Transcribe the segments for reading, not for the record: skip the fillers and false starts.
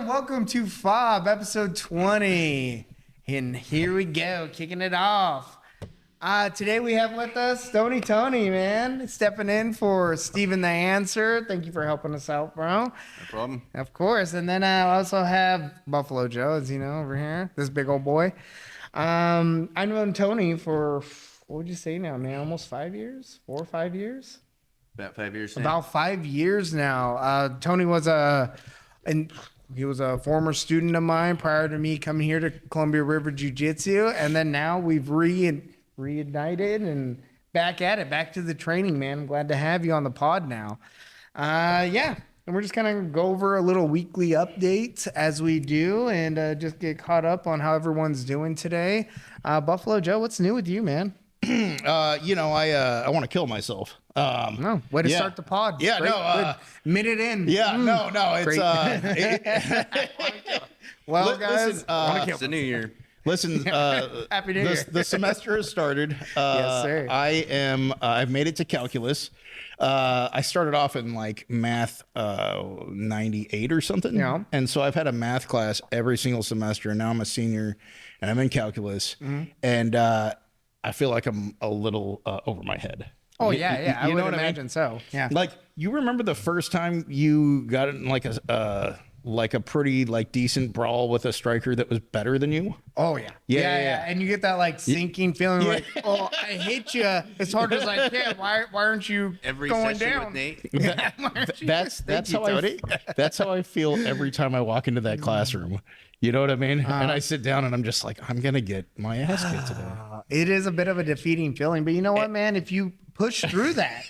and welcome to F.A.W.B, episode 20. And here we go, kicking it off. Today we have with us Stoney Tony, man, stepping in for Steven the Answer. Thank you for helping us out, bro. No problem. Of course. And then I also have Buffalo Joe, as you know, over here, this big old boy. I've known Tony for, what would you say now, man? Almost 5 years? 4 or 5 years? About 5 years now. About 5 years now. Tony was he was a former student of mine prior to me coming here to Columbia River Jiu-Jitsu, and then now we've reignited and back at it, back to the training, man. I'm glad to have you on the pod now. Yeah, and we're just gonna go over a little weekly update as we do, and just get caught up on how everyone's doing today. Buffalo Joe, what's new with you, man? I want to kill myself. No, way to start the pod. Yeah, Great, minute in. Yeah, no, it's well, guys, listen, it's the new year. Listen, Happy New Year. The semester has started. Yes, sir. I've made it to calculus. I started off in like math 98 or something. Yeah. And so I've had a math class every single semester, and now I'm a senior and I'm in calculus. And I feel like I'm a little over my head. Oh, yeah. I You know would what I mean? imagine so. Yeah. Like, you remember the first time you got in like a pretty like decent brawl with a striker that was better than you? Oh, yeah. Yeah. And you get that like sinking feeling like, oh, I hate you as hard as I can. Why aren't you Every going session down? with Nate. That's how I feel every time I walk into that classroom. You know what I mean? And I sit down and I'm just like, I'm gonna get my ass kicked today. It is a bit of a defeating feeling, but you know what, man? If you push through that,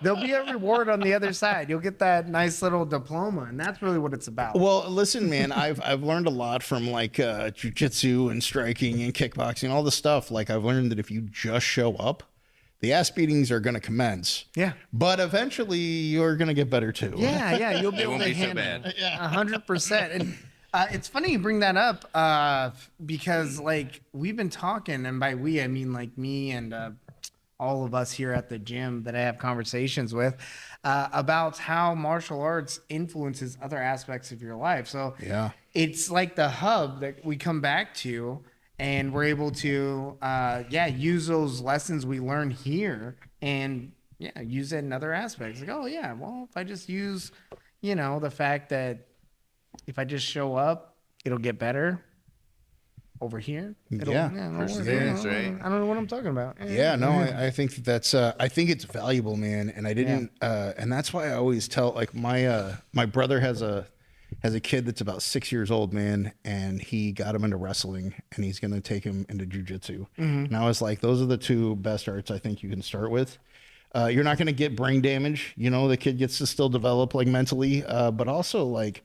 there'll be a reward on the other side. You'll get that nice little diploma, and that's really what it's about. Well, listen, man, I've learned a lot from like jiu-jitsu and striking and kickboxing, all the stuff. Like, I've learned that if you just show up, the ass beatings are going to commence. Yeah. But eventually you're going to get better too. Yeah. You'll be It able won't to be so handle bad. 100%. And it's funny you bring that up because like we've been talking, and by we I mean like me and all of us here at the gym that I have conversations with about how martial arts influences other aspects of your life. So Yeah. it's like the hub that we come back to, and we're able to use those lessons we learn here and use it in other aspects. Like, oh yeah, well, if I just use the fact that if I just show up, it'll get better over here. Perseverance, right? I don't know what I'm talking about. Yeah, no, I think that's I think it's valuable, man. And I didn't and that's why I always tell, like, my brother has a kid that's about 6 years old, man, and he got him into wrestling, and he's gonna take him into jiu-jitsu. And I was like, those are the two best arts I think you can start with. You're not gonna get brain damage, the kid gets to still develop like mentally, but also like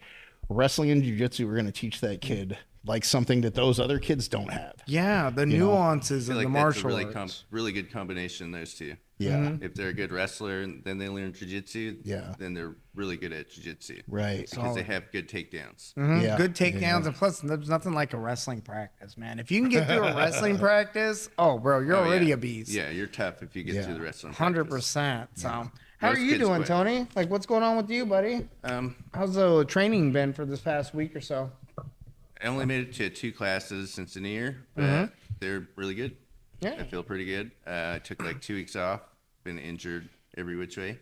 wrestling and jiu-jitsu are gonna teach that kid like something that those other kids don't have. Yeah, the nuances of I feel the like martial that's a arts. really good combination, those two. Yeah. If they're a good wrestler and then they learn jiu-jitsu, Yeah. then they're really good at jiu-jitsu. Right. Because they have good takedowns. Yeah. Good takedowns, and plus, there's nothing like a wrestling practice, man. If you can get through a wrestling practice, oh, bro, you're already a beast. Yeah, you're tough if you get through the wrestling 100%. So, how are Most you kids doing, quit. Tony? Like, what's going on with you, buddy? How's the training been for this past week or so? I only made it to 2 classes since the new year, but they're really good. Yeah. I feel pretty good. I took like 2 weeks off, been injured every which way.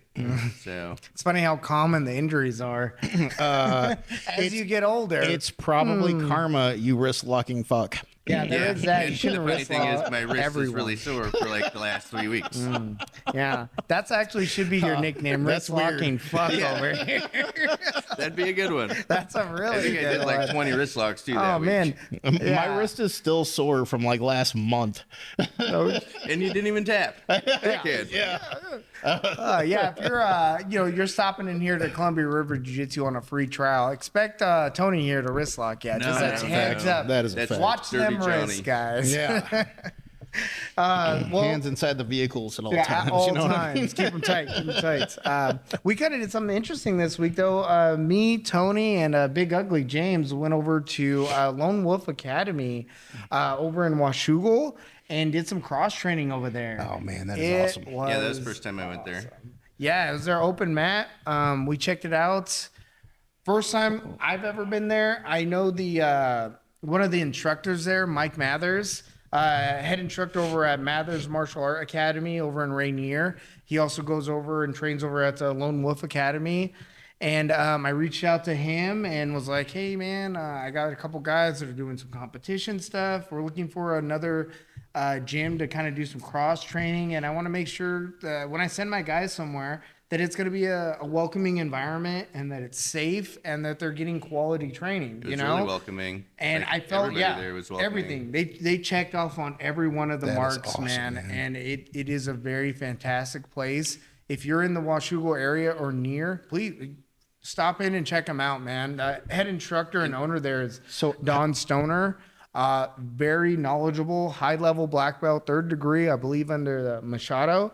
So It's funny how common the injuries are as you get older. It's probably karma, you wrist locking fuck. Yeah, there is that. You And shouldn't the funny wrist thing is, lock my wrist everyone. is really sore for like the last 3 weeks. Yeah, that's actually should be your nickname. That's Wrist locking weird. fuck over here. That'd be a good one. That's a I really think I good did like one. 20 wrist locks too Oh that week. man, My wrist is still sore from like last month. And you didn't even tap. Kid. yeah. If you're stopping in here to Columbia River Jiu-Jitsu on a free trial, expect Tony here to wrist lock you. Just that's a a heads fact. up. That is a That's fact. Watch Dirty them Johnny. wrists, guys. Yeah. Well, Hands inside the vehicles at all yeah, times. at all you know what I mean? times. Keep them tight. Keep them tight. We kind of did something interesting this week, though. Me, Tony, and Big Ugly James went over to Lone Wolf Academy over in Washougal and did some cross training over there. Oh, man, that is awesome. Yeah, that was the first time I went there. Yeah, it was our open mat. We checked it out. First time I've ever been there. I know the one of the instructors there, Mike Mathers, head instructor over at Mathers Martial Art Academy over in Rainier. He also goes over and trains over at the Lone Wolf Academy. And I reached out to him and was like, hey, man, I got a couple guys that are doing some competition stuff. We're looking for another gym to kind of do some cross training. And I want to make sure that when I send my guys somewhere, that it's going to be a welcoming environment and that it's safe and that they're getting quality training. It was you know, really welcoming. and Like, I felt everybody there was welcoming. everything they checked off on every one of the That is marks, awesome, man. man. And it is a very fantastic place. If you're in the Washougal area or near, please stop in and check them out, man. The head instructor and owner there is Don Stoner. Very knowledgeable, high level black belt, 3rd degree, I believe, under the Machado.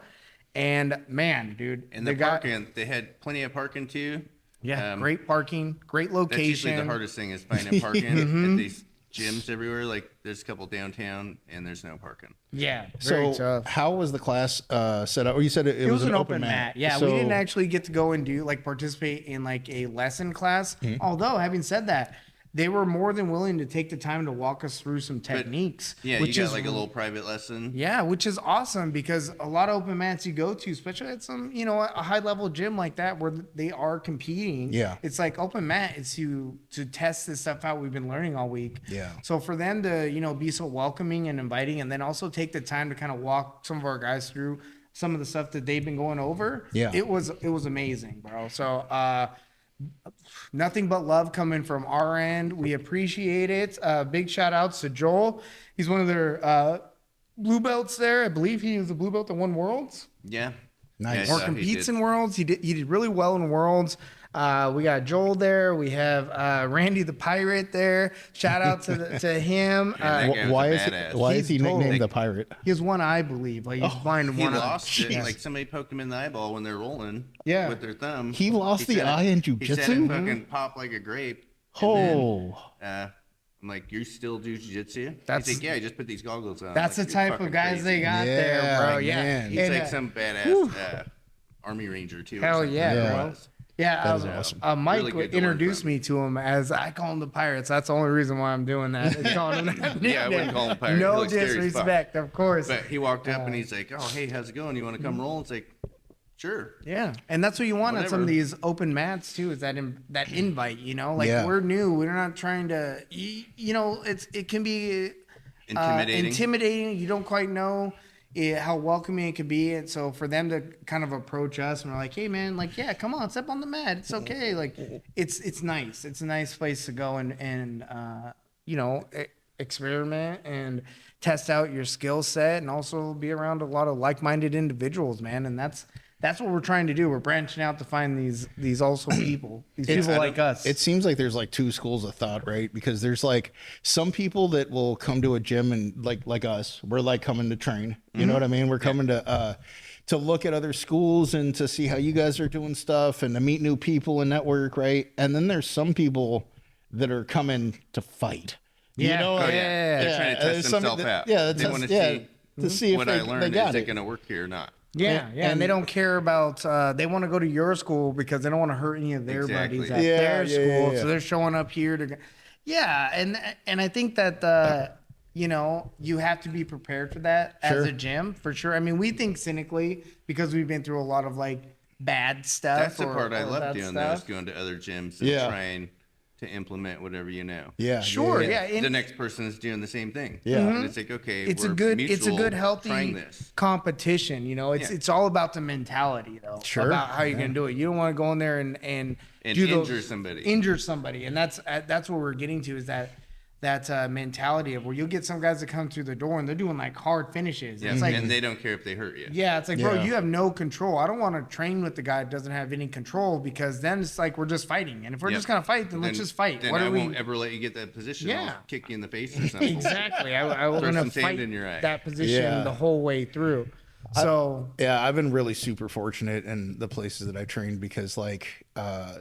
And man, dude, And the parking, they had plenty of parking too. Yeah, great parking, great location. That's usually the hardest thing is finding parking at these gyms everywhere. Like there's a couple downtown and there's no parking. Yeah, very So tough. how was the class set up? Or you said it It was was an open mat. Yeah, So- we didn't actually get to go and do like participate in like a lesson class. Although having said that, they were more than willing to take the time to walk us through some techniques. Yeah, which you got is like a little private lesson. yeah, which is awesome because a lot of open mats you go to, especially at some, you know, a high level gym like that where they are competing. Yeah. It's like open mat is to test this stuff out we've been learning all week. Yeah. So for them to, you know, be so welcoming and inviting and then also take the time to kind of walk some of our guys through some of the stuff that they've been going over. Yeah. It was amazing, bro. So nothing but love coming from our end. We appreciate it. Big shout outs to Joel. He's one of their blue belts there. I believe he was a blue belt that won Worlds Yeah. Nice. Yeah, or he competes did. in Worlds. He did really well in Worlds. We got Joel there. We have Randy the Pirate there. Shout out to him. Yeah, that guy was Why a is badass. why is he He's nicknamed totally- the pirate? He has one eye, I believe. Like he's blind in He one eye. lost it. Yeah. Like somebody poked him in the eyeball when they're rolling. Yeah. With their thumb. He lost the said eye in He said jiu-jitsu? it fucking popped like a grape. Oh. I'm like, you still do jiu-jitsu? That's- He's like, yeah, I just put these goggles on. That's like, the "You're type fucking of guys crazy." they got Yeah, there, bro. Yeah. man. He's And, like some badass Army Ranger too. or Hell something. yeah, Yeah. bro. Yeah, That is awesome. Mike Really good to introduced learn me to him as I call him the Pirates. That's the only reason why I'm doing that. Is calling him that Yeah, I wouldn't call him Pirate. He No looks scary as fuck. disrespect, of course. But he walked up and he's like, "Oh, hey, how's it going? You want to come roll?" It's like, "Sure." Yeah, and that's what you want at some of Whatever. these open mats too. Is that that invite? You know, like Yeah. we're new. We're not trying to. You know, it can be Intimidating. intimidating. You don't quite know how welcoming it could be, and so for them to kind of approach us and we're like, hey man, like yeah, come on, step on the mat. It's okay. Like it's nice. It's a nice place to go and you know experiment and test out your skill set and also be around a lot of like-minded individuals, man. And that's what we're trying to do. We're branching out to find these also people, these people like us. It seems like there's like two schools of thought, right? Because there's like some people that will come to a gym and like us, we're like coming to train. You know what I mean? We're coming to look at other schools and to see how you guys are doing stuff and to meet new people and network, right? And then there's some people that are coming to fight. You Yeah. know? Oh, yeah. They're trying to there's test some themselves that- out. Yeah, They wanna to see if what they, I learned they got is it it. going to work here or not? Yeah, and they don't care about. They want to go to your school because they don't want to hurt any of their Exactly. buddies at Yeah, their yeah, school. yeah. So they're showing up here to. Yeah, and I think that you know you have to be prepared for that Sure. as a gym for sure. I mean, we think cynically because we've been through a lot of like bad stuff. That's the or- part I or love bad doing, though, is stuff. going to other gyms and Yeah. trying to implement whatever you know. Yeah, Sure, yeah. The and next person is doing the same thing. Yeah. And it's like, okay, it's a we're good mutual healthy trying this. competition. You know, it's Yeah. it's all about the mentality though. Sure. About how you're gonna do it. You don't want to go in there and And do those- injure somebody. Injure somebody, and that's what we're getting to is that mentality of where you'll get some guys that come through the door and they're doing like hard finishes. Yeah, It's like and they don't care if they hurt you. yeah, it's like, bro, Yeah. you have no control. I don't want to train with the guy that doesn't have any control because then it's like we're just fighting. And if we're Yep. just gonna fight, then let's just fight. Then What I are we? won't ever let you get that position. Yeah. I'll kick you in the face or something. Exactly. I will Throw gonna some sand fight in your eye. that position Yeah. the whole way through. So Yeah, I've been really super fortunate in the places that I trained because like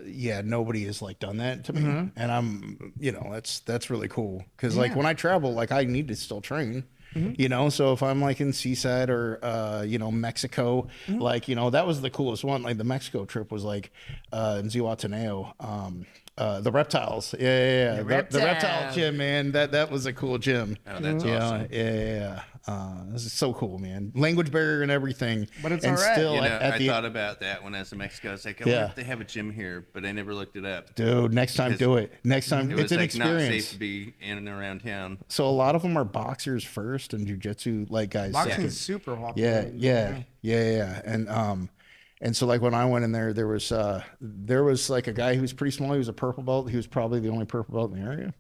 yeah, nobody has like done that to me. And I'm, you know, that's really cool cuz like Yeah. when I travel, like I need to still train. You know, so if I'm like in Seaside or you know, Mexico, like, you know, that was the coolest one. Like the Mexico trip was like in Zihuatanejo. the reptiles. Yeah. The reptile Reptiles. gym, man. That was a cool gym. Oh, that's Yeah, awesome. yeah. This is so cool, man. Language barrier and everything. But it's and all right. still You know, at I the thought about that when I was in Mexico. I was like, I wonder Yeah. if they have a gym here, but I never looked it up. dude. Next time, Because do it. Next time, It it's was an like not safe experience. to be in and around town. So a lot of them are boxers first and jujitsu like guys Boxing second. is super popular. Yeah. And so like when I went in there, there was like a guy who was pretty small. He was a purple belt. He was probably the only purple belt in the area.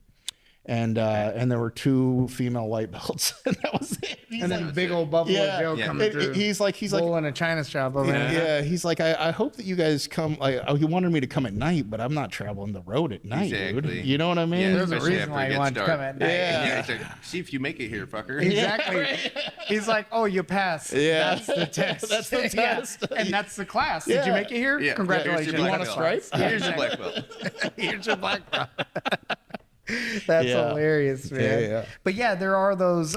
And there were 2 female white belts, and that was it. And then big old Buffalo Joe Yeah. coming through. He's like, bull in a China shop over there. yeah. He's like, I hope that you guys come. Like, he wanted me to come at night, but I'm not traveling the road at night, Exactly. dude. You know what I mean? Yeah, There's a especially reason after why it he gets wanted to dark. come at night. Yeah. He's like, see if you make it here, fucker. Exactly. He's like, oh, you passed. Yeah. That's the test. That's the Yeah. test. And that's the class. Did you Yeah. make it here? Yeah. Congratulations. Here's your You want black a belt. stripe? Here's your black belt. Here's your black belt. That's Yeah. hilarious, man. Yeah. But yeah, there are those,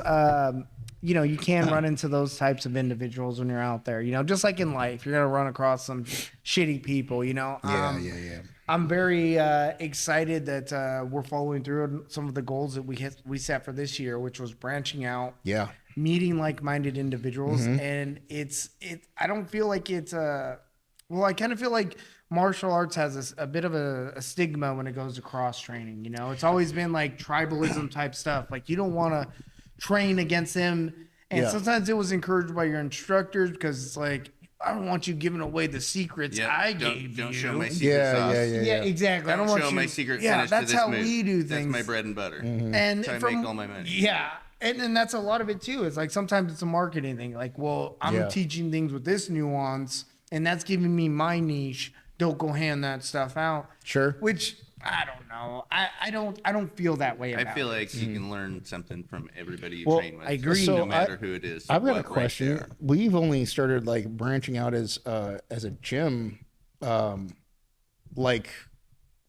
you can run into those types of individuals when you're out there. Just like in life, you're going to run across some shitty people, Yeah. I'm very excited that we're following through on some of the goals that we set for this year, which was branching out, Yeah. meeting like-minded individuals, and I don't feel like it's I kind of feel like martial arts has a bit of a stigma when it goes to cross training. It's always been like tribalism type stuff. Like you don't want to train against them, and Yeah. sometimes it was encouraged by your instructors because it's like, I don't want you giving away the secrets I gave don't you. show my secret Yeah, sauce. Yeah, exactly. I don't want show you. my secret Yeah, finish that's to this how move. we do That's things. my bread and butter. And That's how I from, make all my money. Yeah. And that's a lot of it too. It's like sometimes it's a marketing thing. Like, well, I'm Yeah. teaching things with this nuance, and that's giving me my niche. Don't go hand that stuff out. Sure. Which I don't know. I don't feel that way about I feel it. like you can learn something from everybody you Well, train with. I agree. So No matter who it is. I've got a what rank question. they are. We've only started like branching out as a gym, like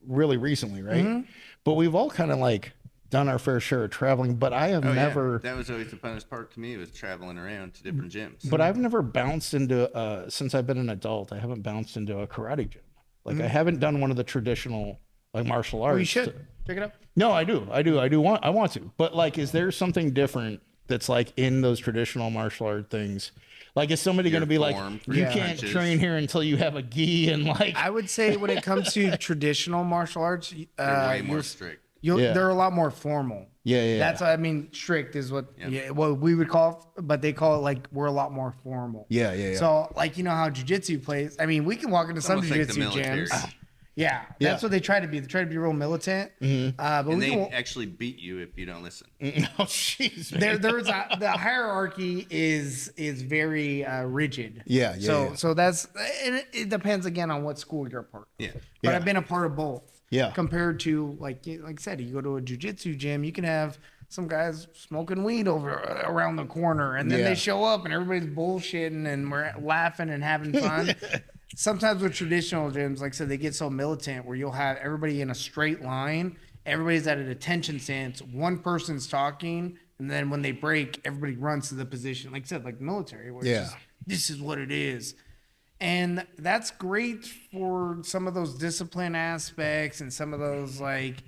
really recently, right? But we've all kind of like done our fair share of traveling. But I have Oh, yeah. never. That was always the funnest part to me, was traveling around to different gyms. But I've never bounced into since I've been an adult. I haven't bounced into a karate gym. Like I haven't done one of the traditional like martial arts. Oh, you should check it out. No, I want to. But like, is there something different that's like in those traditional martial art things? Like, is somebody going to be like, form for you your can't punches. train here until you have a gi and like, I would say when it comes to traditional martial arts, They're way more strict. Yeah. they're a lot more formal. Yeah. That's what I mean. Strict is what what we would call, but they call it like we're a lot more formal. Yeah. So like how jiu-jitsu plays. I mean, we can walk into some almost like the jiu-jitsu military. gyms. Yeah, that's what they try to be. They try to be real militant. But And we they can, actually beat you if you don't listen. oh, jeez. man. the hierarchy is very rigid. Yeah. So that's, and it depends again on what school you're a part of. Yeah. But Yeah. I've been a part of both. Yeah. Compared to like I said, you go to a jiu-jitsu gym, you can have some guys smoking weed over around the corner, and then Yeah. they show up and everybody's bullshitting and we're laughing and having fun. Sometimes with traditional gyms, like I said, they get so militant where you'll have everybody in a straight line. Everybody's at an attention stance. One person's talking, and then when they break, everybody runs to the position. Like I said, like military, where Yeah. it's just, this is what it is. And that's great for some of those discipline aspects and some of those, like,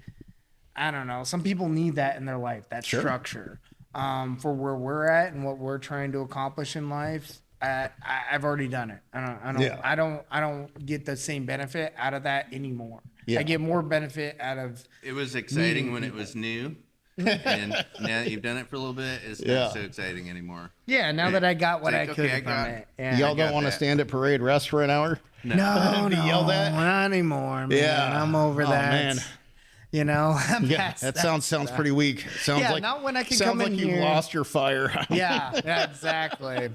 I don't know, some people need that in their life, that structure. For where we're at and what we're trying to accomplish in life. I've already done it. I don't get the same benefit out of that anymore. Yeah. I get more benefit out of It was exciting when it was new. And now that you've done it for a little bit, it's Yeah. not so exciting anymore. now that I got what It's like, I could okay, I from got it. it. Yeah. Y'all got don't want to that. stand at parade rest for an hour? No, Be yelled at? not anymore, man. Yeah. I'm over Oh, that. man. I'm Yeah, past that sounds pretty weak. Sounds Yeah, like not when I can sounds come like in you here. lost your fire. Yeah, exactly.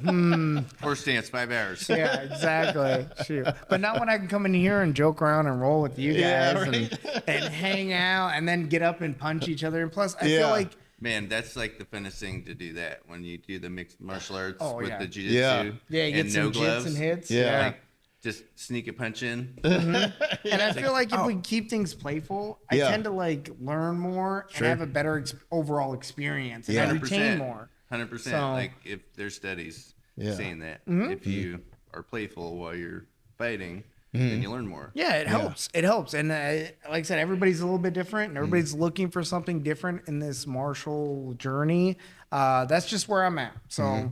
Horse stance, 5 hours. Yeah, exactly. Shoot. But not when I can come in here and joke around and roll with you guys Yeah, right. and hang out and then get up and punch each other. And plus, I Yeah. feel like Man, that's like the funnest thing to do, that when you do the mixed martial arts Oh, with yeah. the jiu-jitsu Yeah. you and get no some gloves. jits and hits. Yeah. Like, just sneak a punch in. And I feel like if we keep things playful, I Yeah. tend to like learn more and have a better overall experience, and I retain more. 100%. So- Like, if there's studies Yeah. saying that Mm-hmm. if you are playful while you're fighting, then you learn more. Yeah, it helps. It helps. And like I said, everybody's a little bit different and everybody's looking for something different in this martial journey. That's just where I'm at. So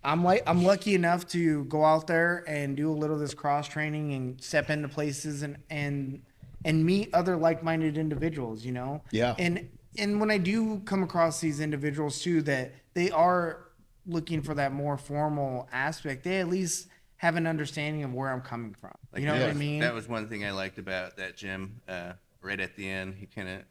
I'm lucky enough to go out there and do a little of this cross training and step into places and meet other like-minded individuals, you know? Yeah. And when I do come across these individuals too, that they are looking for that more formal aspect, they at least have an understanding of where I'm coming from. Like, You know what I mean? That was one thing I liked about that gym. Right at the end,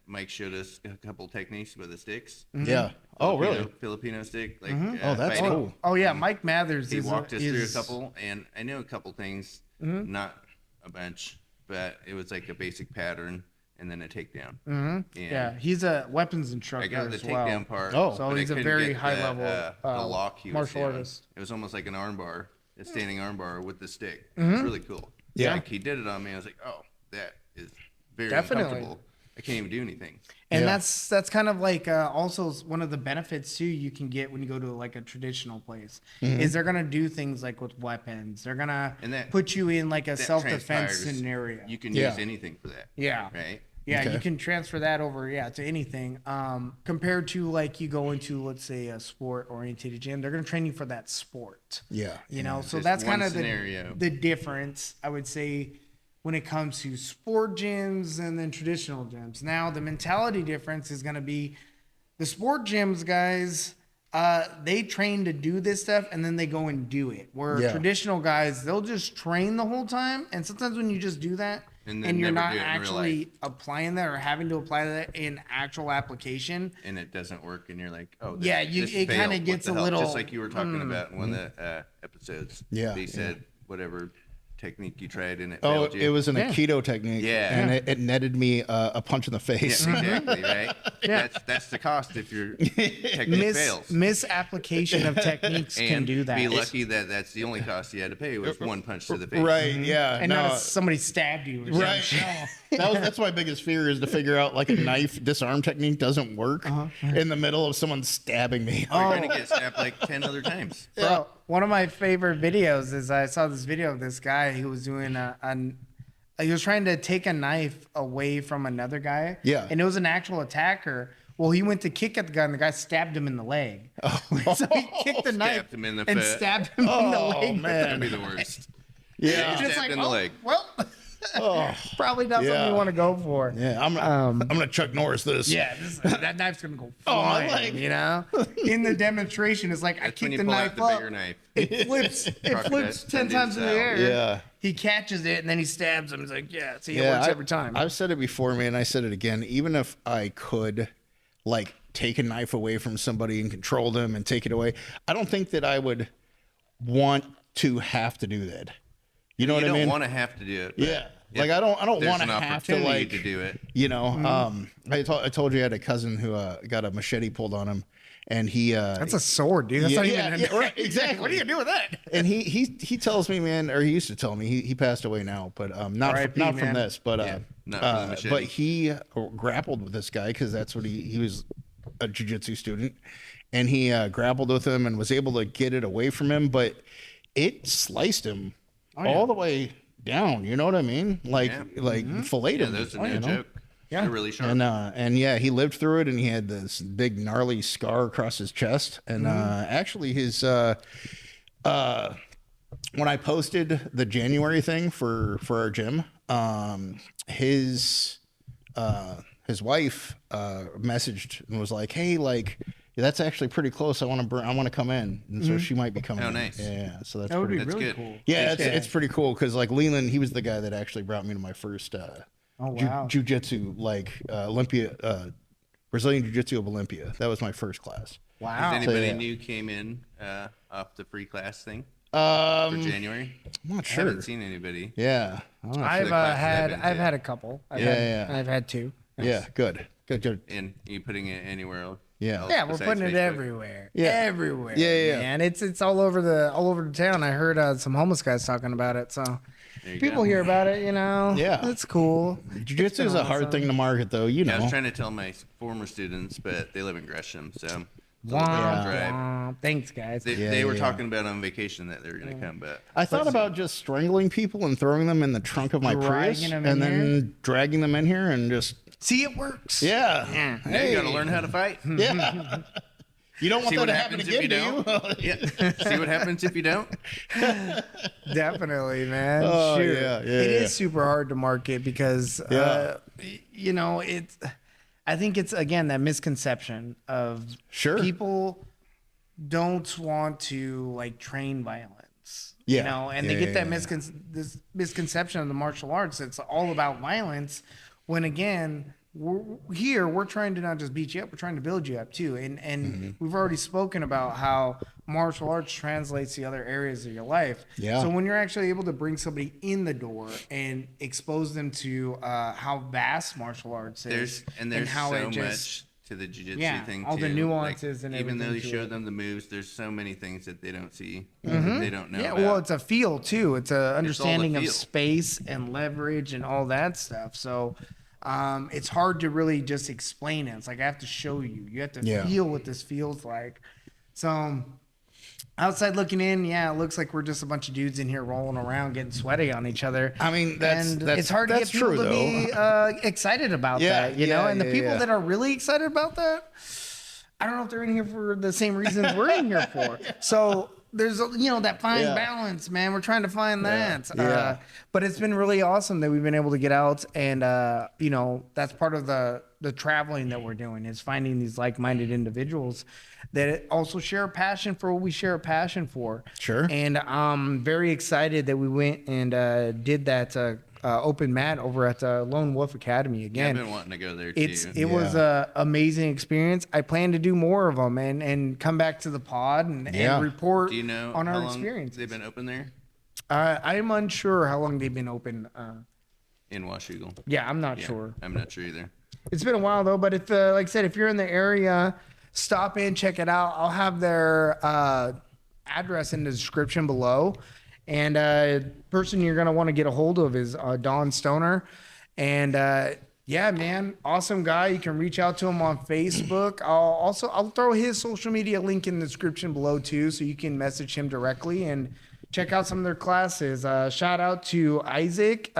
Mike showed us a couple techniques with the sticks. Yeah. Oh, really? Filipino stick. Like, Oh, that's fighting. cool. Oh yeah, Mike Mathers. He walked us through a is- couple, and I knew a couple things, not a bunch, but it was like a basic pattern and then a takedown. And Yeah, he's a weapons I instructor got the as well. takedown part. Oh. So but I he's a couldn't very get high the, level the lock he was martial doing. artist. It was almost like an arm bar, a standing arm bar with the stick. It was really cool. Yeah. Like he did it on me. I was like, oh, that is very Definitely. uncomfortable. I can't even do anything. And Yeah. that's kind of like also one of the benefits too you can get when you go to like a traditional place is they're gonna do things like with weapons. They're gonna And that- put you in like a That self-defense transpires. scenario. You can Yeah. use anything for that. Yeah. Right? Yeah, Okay. you can transfer that over, to anything. Compared to like you go into, let's say, a sport-oriented gym, they're gonna train you for that sport. Yeah. You know, so Just that's one kind of scenario. the difference, I would say, when it comes to sport gyms and then traditional gyms. Now, the mentality difference is gonna be the sport gyms, guys. They train to do this stuff and then they go and do it. Where Yeah. traditional guys, they'll just train the whole time, and sometimes when you just do that And then and you're never not do it in real actually life. applying that or having to apply that in actual application, And it doesn't work, and you're like, oh, this, Yeah, this it failed. kinda What gets the a hell? little, Just like you were talking about in one of the episodes. Yeah, They yeah. said whatever technique you tried and it Oh, failed you. it was an Yeah. Aikido technique. Yeah. And it netted me a punch in the Yeah, face. exactly, right? Yeah. That's the cost if your technique fails. misapplication of techniques can And do that. be lucky that that's the only cost you had to pay was one punch to the face. Right. Yeah. and no, not if somebody stabbed you. Or Right. something. That's my biggest fear is to figure out like a knife disarm technique doesn't work in the middle of someone stabbing me. You're gonna get stabbed like 10 other times. Bro, one of my favorite videos is I saw this video of this guy who was doing he was trying to take a knife away from another guy. Yeah. And it was an actual attacker. Well, he went to kick at the guy and the guy stabbed him in the leg. So he kicked the knife Stabbed him in the and foot. stabbed him in the Oh, leg. That'd be the worst. Yeah. Just stabbed in the leg. Well, probably not something Yeah. you want to go for. Yeah. I'm gonna Chuck Norris this. Yeah, that knife's gonna go my flying. leg. You know, in the demonstration, it's like I That's when kick you the pull out knife the up. bigger knife. It flips. It Crocodile flips 10 times in the style. air. Yeah. He catches it and then he stabs him. He's like, yeah, see, it Yeah, works every time. I've said it before, man. I said it again. Even if I could, like, take a knife away from somebody and control them and take it away, I don't think that I would want to have to do that. You know You what I mean? don't want to have to do it. but Yeah. if Like I don't there's want an to have to opportunity like to do it. You know, I told you I had a cousin who got a machete pulled on him, and he That's a sword, dude. That's yeah, not yeah, even yeah, right, exactly. What are you gonna do with that? and he tells me, man, or he used to tell me, he passed away now, but not R.I.P., from man. this, but Yeah, not from the machete. but he grappled with this guy because that's what he was a jiu-jitsu student, and he grappled with him and was able to get it away from him, but it sliced him all the way down. You know what I mean? Like filleted Yeah, him. those are you no know? joke. They're really sharp. And yeah, he lived through it, and he had this big gnarly scar across his chest. And actually, his when I posted the January thing for our gym, his wife messaged and was like, "Hey, like." Yeah, that's actually pretty close. I want to come in, and so she might be coming. Oh, in. nice. Yeah, so that's That would be pretty. really good. cool. Yeah, it's pretty cool because like Leland, he was the guy that actually brought me to my first Oh wow. jiu-jitsu, like Olympia, Brazilian Jiu-Jitsu of Olympia. That was my first class. Wow. Has anybody yeah. new came in off the free class thing for I'm January? not I sure. haven't seen anybody. Yeah, I don't know. I've the classes I've been I've to. had a couple. Yeah. I've had two. Yeah, good. And you putting it anywhere else? Yeah. Yeah, we're besides putting it Facebook? everywhere. Yeah. Everywhere. Yeah. Man, it's all over the town. I heard some homeless guys talking about it. So There you people go. hear about it, you know. Yeah. It's cool. Jiu-jitsu is been a hard awesome. thing to market, though. You Yeah, I know. was trying to tell my former students, but they live in Gresham, so the little Womp, drive. womp. Thanks, guys. They were talking about on vacation that they were going to come, but I thought about just strangling people and throwing them in the trunk of my Prius Dragging them and in then dragging them in here and just See, it works. yeah. now you got to learn how to fight. Yeah. You don't want See that what to happen happens if you again, do don't. you? Yeah. See what happens if you don't. Definitely, man. Oh, Shoot. yeah, It yeah. is super hard to market because, you know, I think it's, again, that misconception of Sure. people don't want to, like, train violence. Yeah. You know, and they Yeah, get yeah, that yeah. this misconception of the martial arts. It's all about violence when, again, we're trying to not just beat you up, we're trying to build you up too. And Mm-hmm. we've already spoken about how martial arts translates to other areas of your life. Yeah. So when you're actually able to bring somebody in the door and expose them to how vast martial arts is, There's how so it just much to the jiu-jitsu Yeah, thing all too. the nuances and even though you everything to show it. them the moves, there's so many things that they don't see, that they don't know. yeah, about. well, it's a feel too. It's a understanding of feel. space and leverage and all that stuff. So it's hard to really just explain it. It's like I have to show you. You have to Yeah. feel what this feels like. So outside looking in, yeah, it looks like we're just a bunch of dudes in here rolling around, getting sweaty on each other. I mean, that's it's hard to that's get people true, to be excited about Yeah, that, you know. yeah, And the yeah, people yeah. that are really excited about that, I don't know if they're in here for the same reasons we're in here for. So there's that fine Yeah. balance, man. We're trying to find that. Yeah. But it's been really awesome that we've been able to get out, and that's part of the traveling that we're doing is finding these like-minded individuals that also share a passion for what we share a passion for. Sure. And I'm very excited that we went and did that open mat over at Lone Wolf Academy Yeah, again. I've been wanting to go there too. It was a amazing experience. I plan to do more of them and come back to the pod and report Do you know on how our long experience. they've been open there I'm unsure how long they've been open. in Washougal? Yeah, I'm not Yeah, sure. I'm not sure either. It's been a while though, but if like I said, if you're in the area, stop in, check it out. I'll have their address in the description below. And person you're gonna want to get a hold of is Don Stoner. And yeah, man, awesome guy. You can reach out to him on Facebook. I'll throw his social media link in the description below too, so you can message him directly and check out some of their classes. Shout out to Isaac.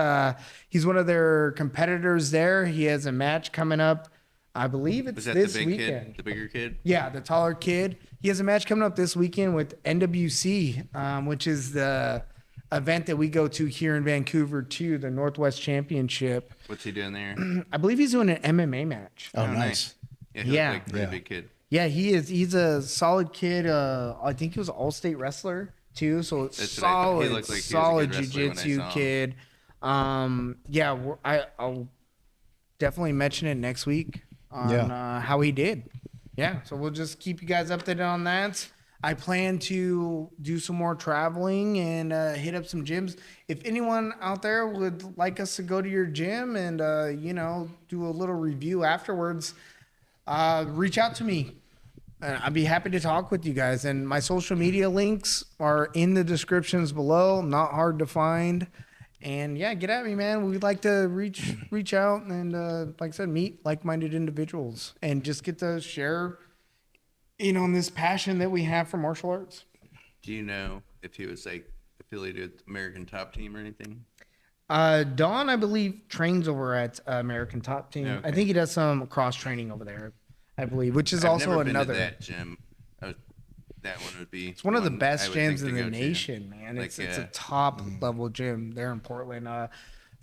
He's one of their competitors there. He has a match coming up. I believe it's Was that this the big weekend. kid, the bigger kid? Yeah, the taller kid. He has a match coming up this weekend with NWC, which is the event that we go to here in Vancouver too, the Northwest Championship. What's he doing there? I believe he's doing an MMA match. Oh, nice. Yeah, he Yeah. looked like a pretty Yeah. big kid. Yeah, he is. He's a solid kid. I think he was an all-state wrestler too. So That's what I thought. He solid, looked like he was a solid good wrestler when I jiu-jitsu saw him. kid. I'll definitely mention it next week on how he did. Yeah, so we'll just keep you guys updated on that. I plan to do some more traveling and hit up some gyms. If anyone out there would like us to go to your gym and do a little review afterwards, reach out to me. I'd be happy to talk with you guys. And my social media links are in the descriptions below. Not hard to find. And yeah, get at me, man. We'd like to reach out and, like I said, meet like-minded individuals and just get to share, in this passion that we have for martial arts. Do you know if he was like affiliated with American Top Team or anything? Don, I believe, trains over at American Top Team. Okay. I think he does some cross training over there, I believe, which is I've also never been another. to that gym. That one would be. It's one of the best I would think gyms to in the go to. nation, man. Like, It's a yeah. top level gym there in Portland.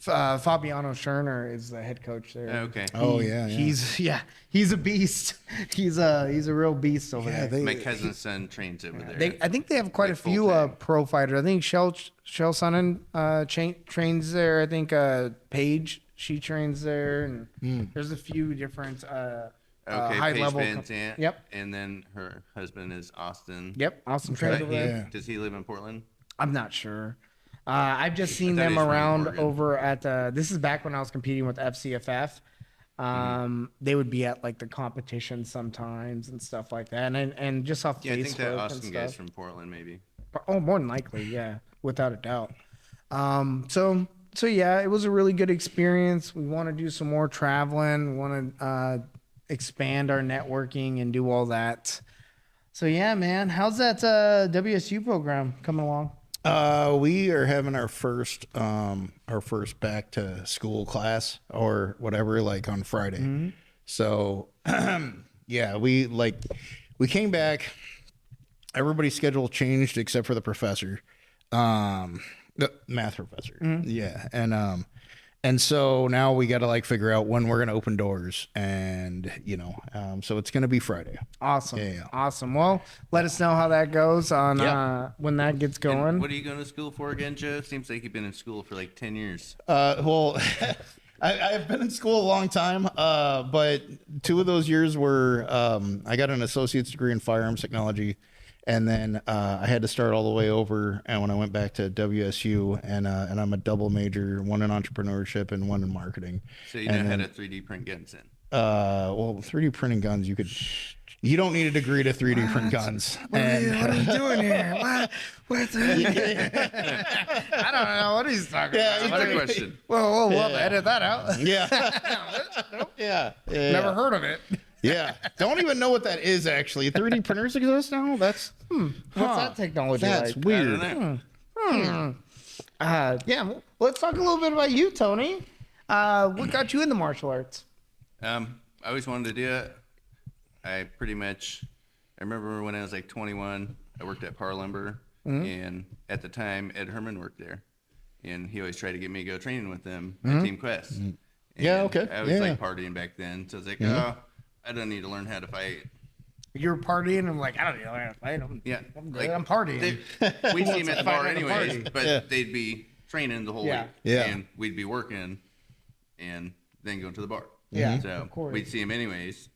Fabiano Scherner is the head coach there. Okay. Oh, yeah. He's a beast. He's a real beast over Yeah, there. My cousin's son trains over there. I think they have quite Like a few full-time. pro fighters. I think Shell Sonnen trains there. I think Paige, she trains there, and there's a few different Okay, high Paige level. Van's aunt. Yep. And then her husband is Austin. Yep, awesome trains Okay, over there. yeah. Does he live in Portland? I'm not sure. I've just seen thought them he was from around Oregon. over at this is back when I was competing with FCFF. They would be at like the competition sometimes and stuff like that, and just off Yeah, I Facebook think that and Austin stuff. guy's from Portland, maybe. Oh, more than likely, yeah, without a doubt. So yeah, it was a really good experience. We want to do some more traveling. We want to expand our networking and do all that. So yeah, man, how's that WSU program coming along? We are having our first back to school class or whatever, like on Friday. So yeah, we came back. Everybody's schedule changed except for the professor, the math professor. Yeah, and so now we got to like figure out when we're gonna open doors, and so it's gonna be Friday. Awesome. Yeah. Awesome. Well, let us know how that goes on when that gets going. And what are you going to school for again, Joe? Seems like you've been in school for like 10 years. Well, I've been in school a long time, but 2 of those years were I got an associate's degree in firearms technology, and then I had to start all the way over. And when I went back to WSU, and I'm a double major, one in entrepreneurship and one in marketing. So you know how to 3D print guns in. Well, 3D printing guns, you don't need a degree to 3D print guns. What are you doing here? What's I don't know what he's talking about. Another question. Whoa, edit that out. Yeah. Never heard of it. Yeah. Don't even know what that is, actually. 3D printers exist now? That's What's that technology that's like? weird. I don't know. Yeah, well, let's talk a little bit about you, Tony. What got you into martial arts? I always wanted to do it. I remember when I was like 21, I worked at Par Lumber, and at the time, Ed Herman worked there, and he always tried to get me to go training with them at Team Quest. And Yeah, okay. I was like partying back then, so I was like, oh, I don't need to learn how to fight. You're partying. I'm like, I don't need to learn how to fight. I'm good. like, I'm partying. We'd see him at the bar Fight at the anyways, party. but they'd be training the whole week, Yeah. and we'd be working, and then go to the bar. Yeah, So of course. we'd see him anyways.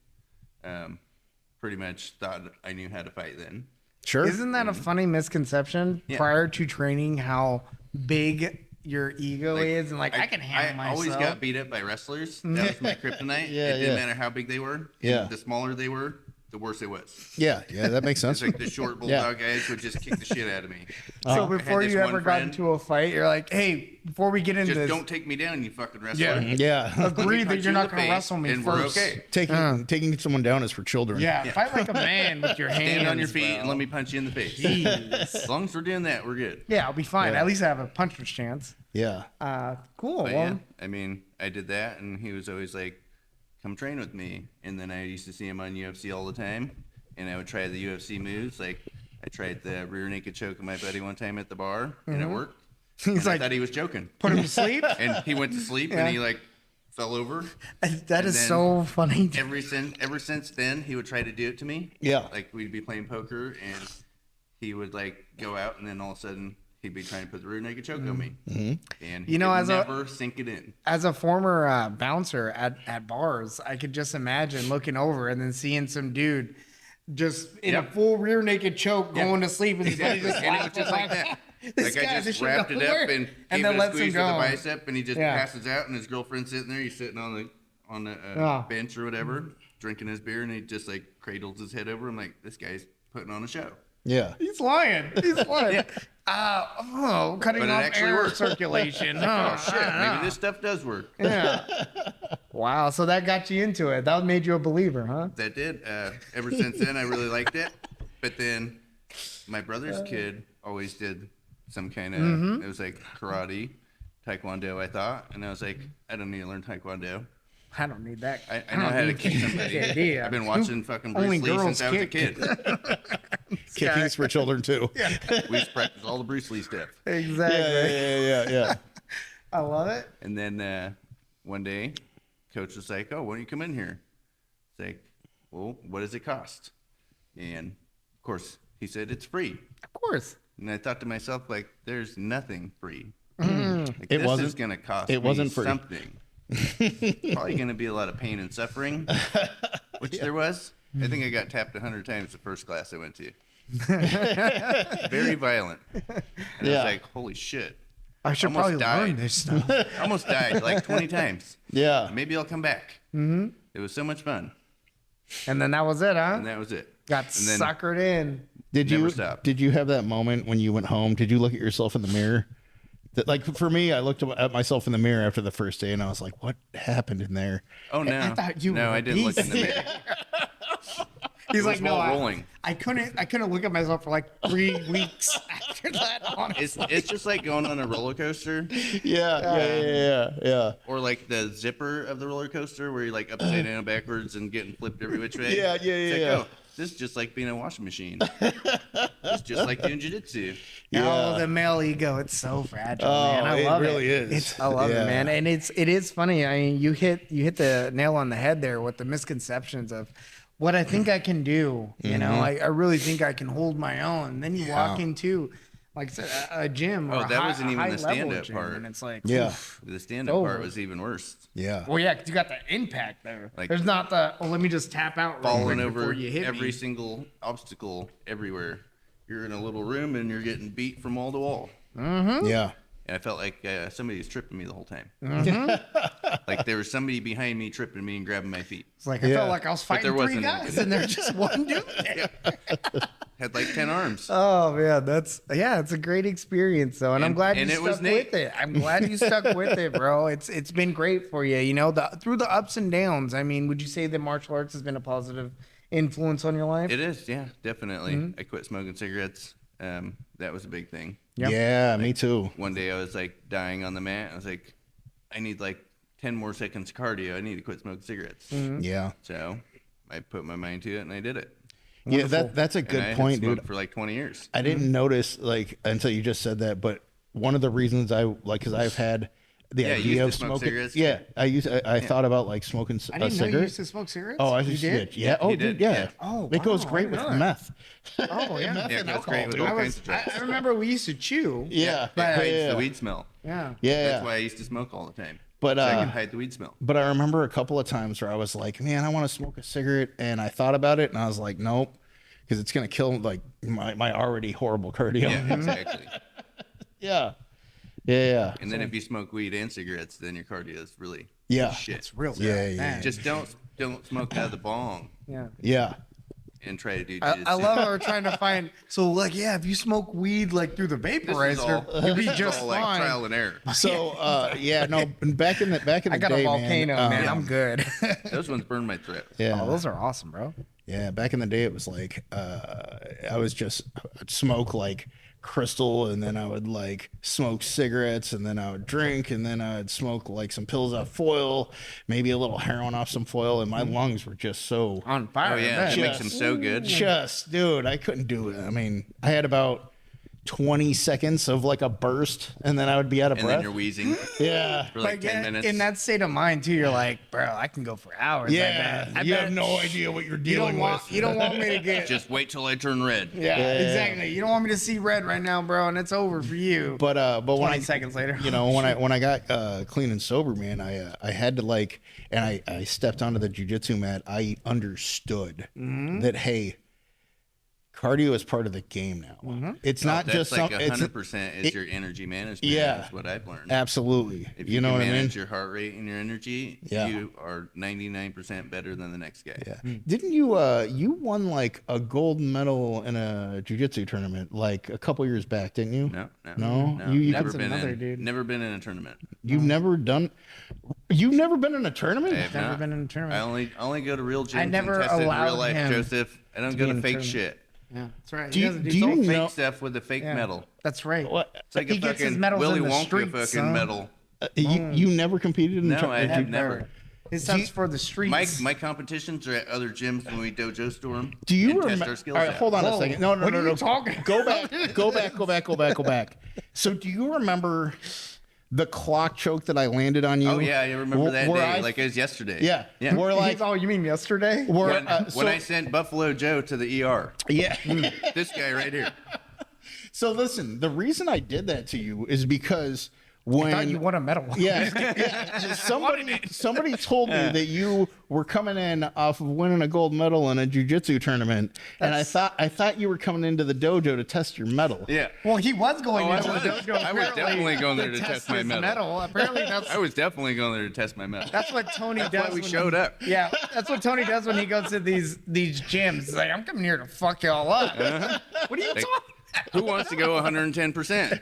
Pretty much thought I knew how to fight then. Sure. Isn't that a funny misconception prior to training how big your ego is and like I can handle myself? I always got beat up by wrestlers. That was my kryptonite. Yeah, it didn't yeah. matter how big they were. Yeah. And the smaller they were, the worse it was. Yeah, that makes sense. It's like the short bulldog guys would just kick the shit out of me. So I before had this you one ever got friend, into a fight, you're like, hey, before we get into just this, don't take me down, you fucking wrestler. Yeah. Yeah. Let me agree that punch you're you in not the going to face, wrestle me and first. we're okay. Taking someone down is for children. Yeah, fight like a man with your hands. Stand on your feet bro. and let me punch you in the face. Jeez. As long as we're doing that, we're good. Yeah, I'll be fine. Yeah. At least I have a puncher's chance. Yeah. Cool. But Well, yeah, I mean, I did that, and he was always like, come train with me. And then I used to see him on UFC all the time, and I would try the UFC moves. Like, I tried the rear naked choke of my buddy one time at the bar, and it worked. He's And like, I thought he was joking. put him to sleep. And he went to sleep, and he, like, fell over. That is then so funny. Ever since then, he would try to do it to me. Yeah. Like, we'd be playing poker, and he would, like, go out, and then all of a sudden, he'd be trying to put the rear naked choke on me. And he You know, could as a- never sink it in. As a former bouncer at bars, I could just imagine looking over and then seeing some dude just in a full rear naked choke going to sleep, and his buddy just And it was just like that. This Like, guy I just just wrapped shouldn't it up work. and And gave then it a lets him squeeze with the go. bicep, and he just Yeah. passes out, and his girlfriend's sitting there. He's sitting on the bench or whatever, drinking his beer, and he just like cradles his head over. I'm like, this guy's putting on a show. Yeah. He's lying. He's lying. Cutting But it off actually air works. circulation. Oh shit, maybe this stuff does work. Yeah. Wow. So that got you into it. That made you a believer, huh? That did. Ever since then, I really liked it. But then my brother's kid always did some kind of, it was like karate, taekwondo, I thought. And I was like, I don't need to learn taekwondo. I don't need that. I know how to kick somebody. idea. I've been watching fucking Only Bruce Lee girls since I was a kick. kid. Kicking's for children too. Yeah. We used to practice all the Bruce Lee stuff. Exactly. Yeah. I love it. And then one day, coach was like, oh, why don't you come in here? It's like, well, what does it cost? And, of course, he said it's free. Of course. And I thought to myself, like, there's nothing free. It Like, this wasn't- is going to cost it wasn't me free. something. Probably going to be a lot of pain and suffering, which there was. I think I got tapped 100 times the first class I went to. Very violent. And I was like, holy shit. I should Almost probably learn died. this stuff. I almost died like 20 times. Yeah. Maybe I'll come back. Mm-hmm. It was so much fun. And then that was it, huh? And that was it. Got and then suckered in. Never stopped. Did you have that moment when you went home? Did you look at yourself in the mirror? That, like, for me, I looked at myself in the mirror after the first day, and I was like, "What happened in there?" Oh no! I thought you no, were I didn't look in the beast. mirror. He's was like, no, while rolling. I couldn't look at myself for like 3 weeks after that. Honestly. It's just like going on a roller coaster, Yeah. or like the zipper of the roller coaster where you're like upside down, backwards, and getting flipped every which way. Yeah. Oh, this is just like being a washing machine. It's just like doing jiu-jitsu. Oh, the male ego, it's so fragile, man. I love it really is. I love it, man. And it is funny. I mean, you hit the nail on the head there with the misconceptions of what I think I can do. You know, I really think I can hold my own. And then you walk into like a gym. Or that a wasn't even the high-level stand-up gym, part. and it's like, Yeah. oof. The stand-up Over. part was even worse. Yeah. Well, yeah, 'cause you got the impact there. Like- There's not the let me just tap out real Falling quick over before you hit every me. single obstacle everywhere. You're in a little room and you're getting beat from wall to wall. Yeah. And I felt like somebody was tripping me the whole time. Mm-hmm. Like there was somebody behind me tripping me and grabbing my feet. It's like I Yeah. felt like I was But there fighting 3 wasn't guys, any. and there's just one dude there. Had like 10 arms. Oh man, it's a great experience though, and I'm And- glad you and it was stuck Nate. with it. I'm glad you stuck with it, bro. It's been great for you. You know, through the ups and downs. I mean, would you say that martial arts has been a positive influence on your life? It is, yeah, definitely. Mm-hmm. I quit smoking cigarettes. That was a big thing. Yep. Yeah, me too. One day I was like dying on the mat. I was like, I need like 10 more seconds of cardio. I need to quit smoking cigarettes. Mm-hmm. Yeah. So I put my mind to it and I did it. Yeah, that's a And I good had point, smoked dude. for like 20 years. I didn't notice like until you just said that, but one of the reasons I like because I've had the Yeah, you idea used of to smoke smoking. cigarettes, Yeah, I thought about like smoking I a didn't know you cigarette. used to smoke cigarettes. Oh, I You just did. did. Yeah. Oh, you dude. did, Yeah. yeah. Oh, It goes wow, great I with didn't know that. meth. Oh yeah. Meth Yeah, and it goes great alcohol, with dude. all I kinds of drugs. I remember we used to chew. Yeah. It hides yeah. the weed smell. Yeah. Yeah. That's why I used to smoke all the time. But So I could hide the weed smell. But I remember a couple of times where I was like, man, I want to smoke a cigarette, and I thought about it, and I was like, nope, because it's gonna kill like my already horrible cardio. Yeah, exactly. Yeah. Yeah. And then if you smoke weed and cigarettes, then your cardio is really Yeah. shit. It's real. Yeah. bad. Just don't smoke out of the bong Yeah. Yeah. and try to do I jiu-jitsu. love how we're trying to find. So, like, yeah, if you smoke weed like through the This is vaporizer, you'll be this is just all like fine. trial and error. So no, back in the I got day, a volcano, man. I'm good. Those ones burn my throat. Yeah. Oh, those are awesome, bro. Yeah, back in the day, it was like I'd smoke like crystal, and then I would like smoke cigarettes, and then I would drink, and then I'd smoke like some pills off foil, maybe a little heroin off some foil, and my lungs were just so On fire. Oh yeah, man. that makes them so good. just, dude, I couldn't do it. I mean, I had about 20 seconds of like a burst, and then I would be out of And breath. then you're wheezing Yeah. for like 10 minutes. in that state of mind too, you're like, bro, I can go for hours. Yeah, I you bet. have no idea what you're You dealing don't want. with. You don't want me to get. Just wait till I turn red. yeah, Yeah. exactly. You don't want me to see red right now, bro, and it's over for you. But when 20 I seconds later. you know, when I got clean and sober, man, I had to like, and I stepped onto the jujitsu mat. I understood that hey, cardio is part of the game now. It's not That's just like some. It's 100% is your energy management. Yeah. That's what I've learned. absolutely. If You know can what I mean? manage your heart rate and your energy, Yeah. you are 99% better than the next guy. Yeah. Didn't you you won like a gold medal in a jiu-jitsu tournament like a couple years back, didn't you? No. You never That's been another in. dude. Never been in a tournament. You've never been in a tournament? I have Never not. been in a tournament. I only go to real gyms and never test it in allowed real life, him Joseph. I don't to go be to in fake tournament. shit. Yeah, that's right. Do you- doesn't do do you something know- Fake stuff with a fake Yeah. medal. That's right. What? It's like He a gets his fucking medals Willy in the Wonka streets, fucking son. medal. You never competed in a No, tournament? I have never. His stuff's for the streets. My competitions are at other gyms when we dojo storm. Do you and test remember? our skills All right, out. hold on a Whoa, second. No. what are you talking Go back. So, do you remember the clock choke that I landed on you? Oh yeah, I remember that Where day I- like it was yesterday. Yeah. yeah. We're like, Oh, you mean yesterday? we're, When I sent Buffalo Joe to the ER, yeah. this guy right here. So listen, the reason I did that to you is because I thought when you won a medal. yeah, somebody told me that you were coming in off of winning a gold medal in a jiu-jitsu tournament, and I thought you were coming into the dojo to test your medal. Yeah. Well, he was going Oh, I into the was. dojo. I was apparently, definitely going there to test my his medal. Apparently, I was definitely going there to test my medal. that's what Tony does. That's why we when showed up. Yeah, that's what Tony does when he goes to these gyms. He's like, I'm coming here to fuck y'all up. What are you Like, talking? Who wants to go 110%?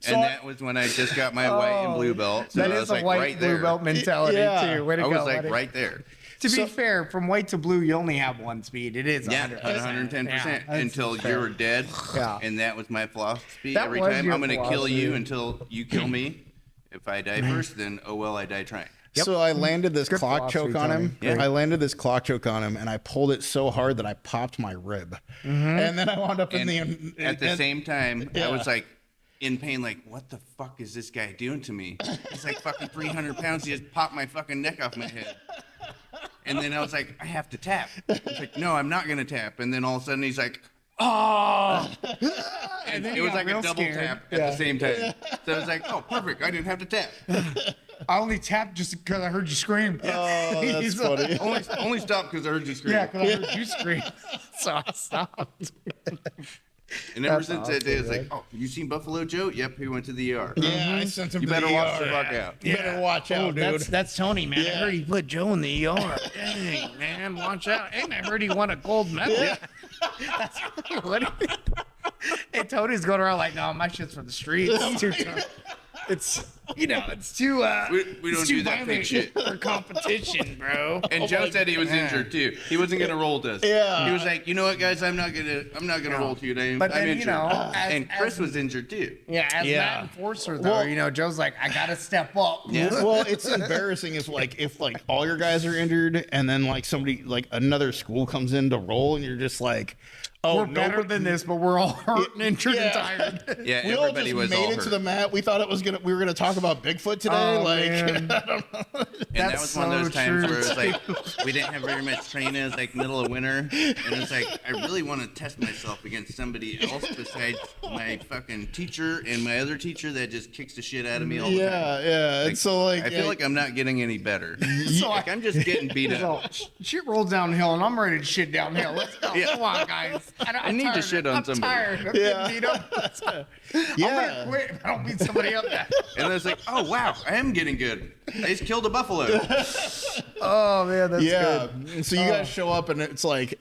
So And that was when I just got my white and blue belt. So That I is was a like white right blue there. belt mentality Yeah. too. Way to I go, was like buddy. right there. To be fair, from white to blue, you only have one speed. It is Yeah, 100%. 110% Yeah, until that's fair. you're dead. Yeah. And that was my philosophy. That Every was time your I'm going to kill philosophy. you until you kill me. If I die first, then oh well, I die trying. Yep. So I landed this Good clock choke philosophy, on him. Tony. Yeah. I landed this clock choke on him, and I pulled it so hard that I popped my rib. And then I wound up in And the at the same time, Yeah. I was like in pain, like, what the fuck is this guy doing to me? He's like fucking 300 pounds. He just popped my fucking neck off my head. And then I was like, I have to tap. I was like, no, I'm not going to tap. And then all of a sudden he's like, oh. And then it you was got like a real double scared. tap at the same time. So I was like, oh, perfect. I didn't have to tap. I only tapped just because I heard you scream. Oh, that's funny. Only stopped because I heard you scream. Yeah, because I heard you scream. So I stopped. And ever That's since that day, awesome, it's like, man. oh, you seen Buffalo Joe? Yep, he went to the ER. Yeah, I sent him You to better the watch ER. the fuck out. You better watch out, dude. That's Tony, man. Yeah. I heard he put Joe in the ER. Dang, man, watch out. And I heard he won a gold medal. Yeah. That's what and Tony's going around like, no, my shit's for the streets. It's too it's it's too We it's don't too do that fake violent shit. for competition, bro. And Joe said he was God. injured too. He wasn't gonna roll with us. Yeah. He was like, you know what, guys, I'm not gonna roll with you today. But I'm then, injured. as- And Chris as- was injured too. Yeah, as Yeah. that enforcer though, Well- Joe's like, I gotta step up. Yeah. Well, it's embarrassing if all your guys are injured and then like somebody like another school comes in to roll and you're just like, oh, We're better than this, but we're all hurt and injured and Yeah. tired. Yeah, We all everybody just was made all it hurt. to the mat. We thought we were gonna talk about Bigfoot today. Oh, man. And that That's was one of those so times true, where it's like we didn't have very much training. It was like middle of winter, and it's like I really want to test myself against somebody else besides my fucking teacher and my other teacher that just kicks the shit out of me all the time. yeah. And so like, I feel like I'm not getting any better. So Like I'm just getting beat up. So shit rolls downhill, and I'm ready to shit downhill. Let's go. Yeah. Come on, guys. I need to shit on I'm somebody. tired of Yeah. getting beat up. I'm yeah. gonna quit if I don't beat somebody up now. And I was like, oh wow, I am getting good. I just killed a buffalo. Oh man, that's Yeah. good. And so you guys show up and it's like,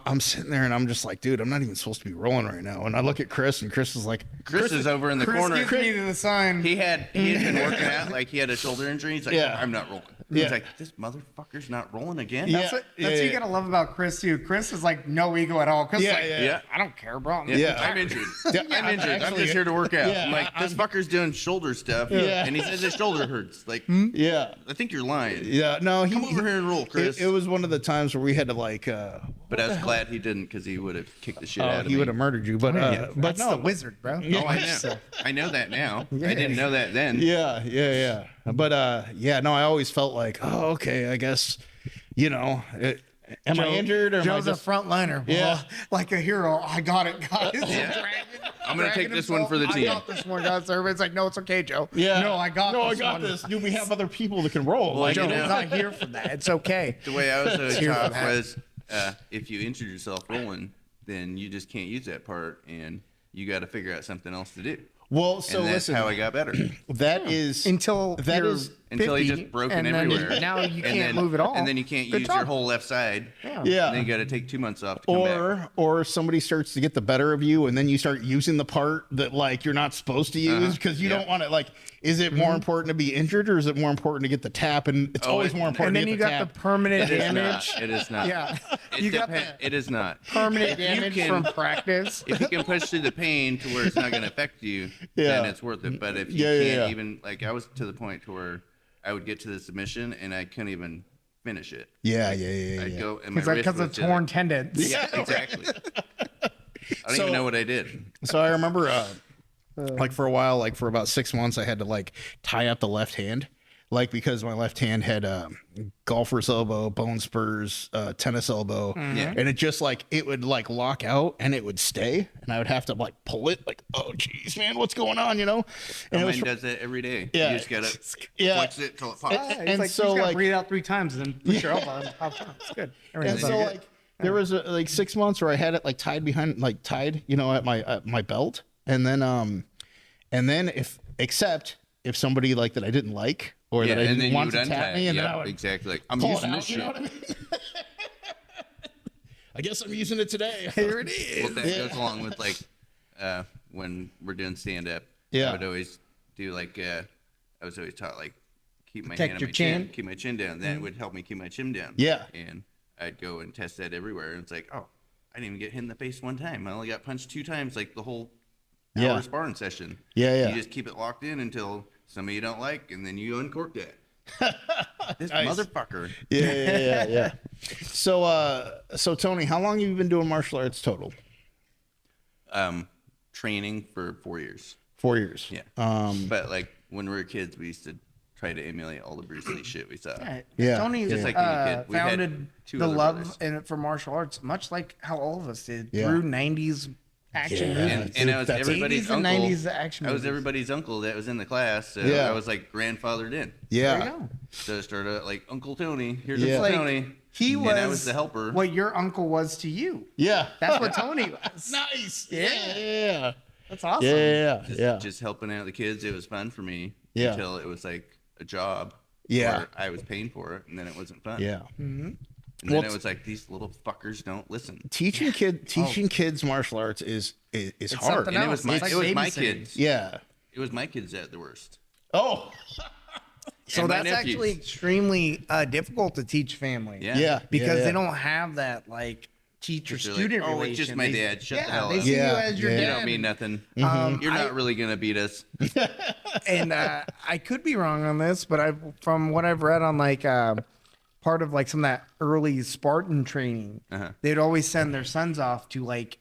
I'm sitting there and I'm just like, dude, I'm not even supposed to be rolling right now. And I look at Chris and Chris is like, Chris is over in the Chris corner. gives me the sign. He had been working out, like he had a shoulder injury. He's like, Yeah. I'm not rolling. Yeah. He's like, this motherfucker's not rolling again. Yeah. That's what yeah. you gotta love about Chris too. Chris is like no ego at all. Chris is Yeah, like, yeah. I don't care, bro. Yeah. I'm injured. Yeah, I'm injured. I'm actually- just here to work out. Yeah, I'm like, this fucker's doing shoulder stuff. Yeah. And he says his shoulder hurts. Like, yeah. I think you're lying. Yeah. No, Come over here and roll, Chris. It was one of the times where we had to like, But I was glad he didn't because he would have kicked the shit out of he me. would have murdered you. But, but That's no, the wizard, bro. Oh, I know. I know that now. I didn't know that then. Yeah. But no, I always felt like, oh, okay, I guess, am I injured or am I Joe's a just front liner. Yeah. Like a hero. I got it, guys. I'm gonna take this one for the I team. got this one, guys. Everybody's like, no, it's okay, Joe. Yeah. No, I got this I got one. this. Dude, we have other people that can roll. Well, like, you Joe's know- not here for that. It's okay. The way I was Here for taught that. was if you injured yourself rolling, then you just can't use that part and you got to figure out something else to do. well, so And that's listen, how I got better. that is Until that you're is Until he 50, just broken and then everywhere. Now you And can't then- move at all. And then you can't Good use job. your whole left side. yeah. And then you got to take 2 months off to come back. Or somebody starts to get the better of you and then you start using the part that like you're not supposed to use because you Yeah. don't want to like is it more important to be injured or is it more important to get the tap? And it's always more and important then to you get got the the tap. permanent It is damage. not. It is not. Yeah. It You got depend- the It is not. permanent you damage can- from practice. If you can push through the pain to where it's not going to affect you, Yeah. then it's worth it. But if you Yeah, can't yeah. even, like, I was to the point to where I would get to the submission and I couldn't even finish it. Yeah. I'd go and my Because wrist of was just- torn tendons. Yeah, exactly. I don't So- even know what I did. So I remember like for a while, like for about 6 months, I had to like tie up the left hand. Like because my left hand had golfer's elbow, bone spurs, tennis elbow, Yeah. and it just like it would like lock out and it would stay, and I would have to like pull it, like oh geez, man, what's going on, And it was Mine does that every day. Yeah. You just got to Yeah. flex it till it pops. And Like, so, you just gotta like- breathe out 3 times and then push your elbow and pop out. It's good. and Everything's so good. like there was like 6 months where I had it like tied behind, like tied, at my belt, and then if somebody like that I didn't like or Yeah, that I and then didn't you want would to untie tap it. me, and then Yeah, I would exactly. Like, I'm pull it using out, this you know shit. what I mean? I guess I'm using it today. Here it is. Well, that goes along with like when we're doing stand up. Yeah. I would always do like I was always taught like keep my Protect hand on your my chin, chin. keep my chin down. That would help me keep my chin down. Yeah. And I'd go and test that everywhere. And it's like, oh, I didn't even get hit in the face one time. I only got punched 2 times, like the whole hour sparring session. Yeah. You just keep it locked in until somebody you don't like, and then you uncork that. This Nice. motherfucker. Yeah. So Tony, how long have you been doing martial arts total? Training for 4 years. 4 years. Yeah. But like when we were kids, we used to try to emulate all the Bruce Lee shit we saw. Yeah. Tony Just like any kid. We had founded 2 the other love brothers. for martial arts, much like how all of us did Yeah. through 90s action movies. And I was That's everybody's 80s and uncle. 90s action I was movies. everybody's uncle that was in the class. So Yeah. I was like grandfathered in. Yeah. There you go. So I started like Uncle Tony. Here's Yeah. Uncle Like, Tony. He and was, I was the helper. what your uncle was to you. Yeah. That's what Tony was. Nice. Yeah. That's awesome. Yeah. Just helping out the kids. It was fun for me Yeah. until it was like a job. Yeah. Where I was paying for it, and then it wasn't fun. Yeah. And Well, then it was like these little fuckers don't listen. Teaching kids martial arts is hard. something And it else. was my It's like it was my babysitting. kids. Yeah. It was my kids at the worst. Oh. So And my that's nephews. actually extremely difficult to teach family. Yeah. Yeah. Because yeah. they don't have that like teacher-student They're like, oh, relation. it's just my They- dad. Shut the hell they up. see Yeah, you as your yeah. You dad. don't mean nothing. Um, You're I- not really gonna beat us. And I could be wrong on this, but from what I've read on like part of like some of that early Spartan training, they'd always send their sons off to like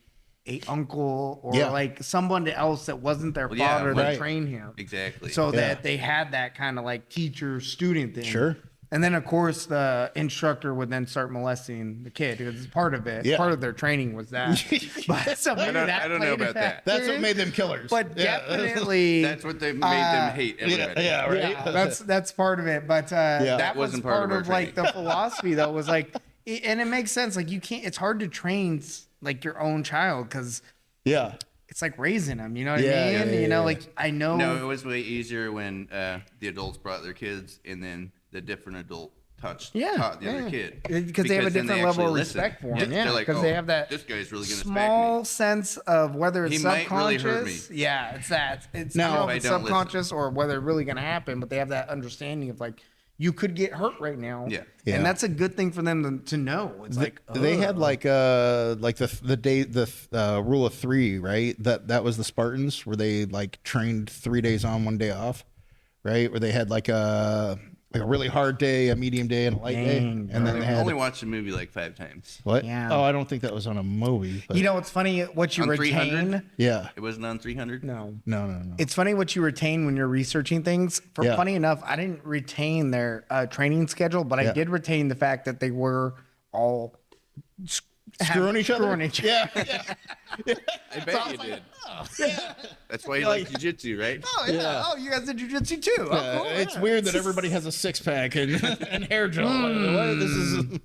a uncle or Yeah. like someone else that wasn't their Well, yeah, father that right. trained him. Exactly. So Yeah. that they had that kind of like teacher student thing. Sure. And then of course the instructor would then start molesting the kid because it's part of it. Yeah. Part of their training was that. But so maybe don't- that I don't know played a about that. That's what factor. made them killers. But Yeah. definitely that's what they made them hate everybody. Yeah, right. yeah, that's part of it. But that was wasn't part part of of our like the philosophy though was like, and it makes sense. Like you can't. It's hard to train like your own child because Yeah. it's like raising them. You know what Yeah, I mean? yeah, You know, yeah. like I know. No, it was way easier when the adults brought their kids, and then the different adult taught the other kid because they have a then different they level of actually listen. respect for him. Yeah, they're like, because oh, they have that this guy's really gonna small smack sense of whether it's He might really subconscious. hurt me. Yeah, it's that. It's Now, I don't know if if I it's don't listen. subconscious or whether it's really going to happen, but they have that understanding of like you could get hurt right now. Yeah. Yeah. And that's a good thing for them to know. It's like They had ugh. like the rule of 3, right? That was the Spartans where they like trained 3 days on, 1 day off, right? Where they had like a really hard day, a medium day, and a light day, Dang, and then me. they I had only watched the movie like 5 times. what? Yeah. Oh, I don't think that was on a movie. But You know, it's funny what you On 300? retain. yeah, It wasn't on 300. No. no. It's funny what you retain when you're researching things. Yeah. Funny enough, I didn't retain their training schedule, but I Yeah. did retain the fact that they were all Screwing each other. screwing each other. Yeah, I bet you did. That's why you like jiu-jitsu, right? Oh, yeah. Oh, you guys did jujitsu too. Oh, cool. it's Yeah. weird that everybody has a 6-pack and, and hair gel. What? This is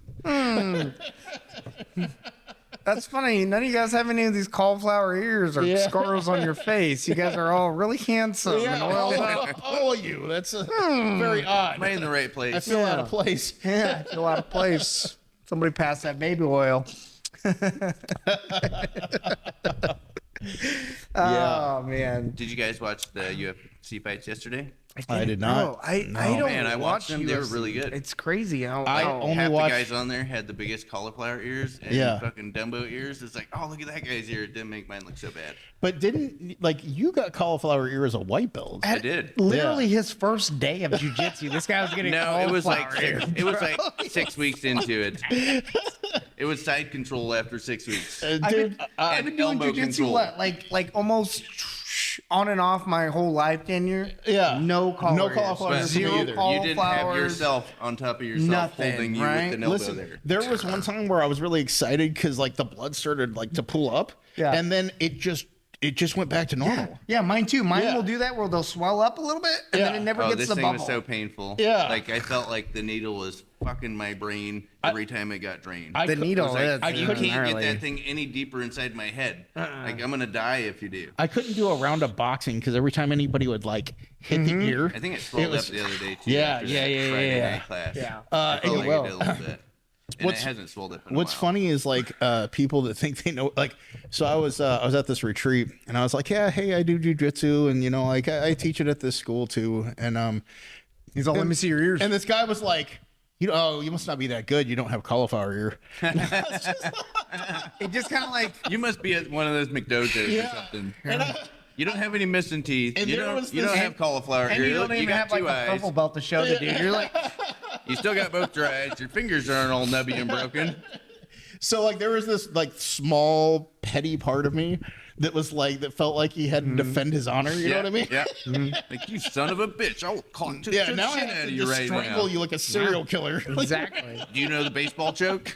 That's funny. None of you guys have any of these cauliflower ears or Yeah. scars on your face. You guys are all really handsome and oiled up. all of you. That's very odd. Am I in the right place? I feel out of place. Yeah, I feel out of place. Somebody pass that baby oil. Oh man, Did you guys watch the UFC fights yesterday? I did not. No, I don't. Man, I watched watch them. They were UFC. really good. It's crazy how. I how- only Half watched- the guys on there had the biggest cauliflower ears and Yeah. fucking Dumbo ears. It's like, oh, look at that guy's ear. It didn't make mine look so bad. But didn't like you got cauliflower ear as a white belt? I did. Literally his first day of jujitsu. This guy was getting No, it was like cauliflower ears. it was like 6 weeks into it. It was side control after 6 weeks. Dude, I've been doing elbow jujitsu control. what, like almost on and off my whole life tenure. Yeah. No cauliflower. cauliflower ears. ears for me Zero either. You didn't have cauliflowers. yourself on top of yourself Nothing, holding you right? with an elbow listen, there. there was one time where I was really excited because like the blood started like to pull up, Yeah. and then it just went back to normal. Yeah, mine too. Mine Yeah. will do that where they'll swell up a little bit and then Yeah. it never Oh, gets this the thing bubble. was so painful. Yeah. Like I felt like the needle was fucking my brain every time it got drained. I the cou- needle I was like, is. I you couldn't can't gnarly. get that thing any deeper inside my head. Like I'm gonna die if you do. I couldn't do a round of boxing because every time anybody would like hit the ear, I think it swelled was- up the other day too. Yeah, after yeah, that yeah, Friday yeah. night class. Yeah. I felt it like will. it did a little bit. And What's- it hasn't swelled up in What's a while. funny is like people that think they know, like, so I was at this retreat and I was like, yeah, hey, I do jujitsu and you know, like I teach it at this school too, and He's all, let me see your ears. And this guy was like, you must not be that good. You don't have cauliflower ear. It just kind of like, You must be at one of those McDonald's or something. You don't have any missing teeth. And You there don't. was You this- don't have cauliflower and ear. you don't even got have like two a eyes. purple belt to show the dude. You're like, You still got both your eyes. Your fingers aren't all nubby and broken. So like there was this like small petty part of me that was like that felt like he had to defend his honor. You know what I mean? Yeah. Like, you son of a bitch. I'll call the Yeah. shit Now I out have of to you just right strangle now. you like a serial killer. exactly. Do you know the baseball choke?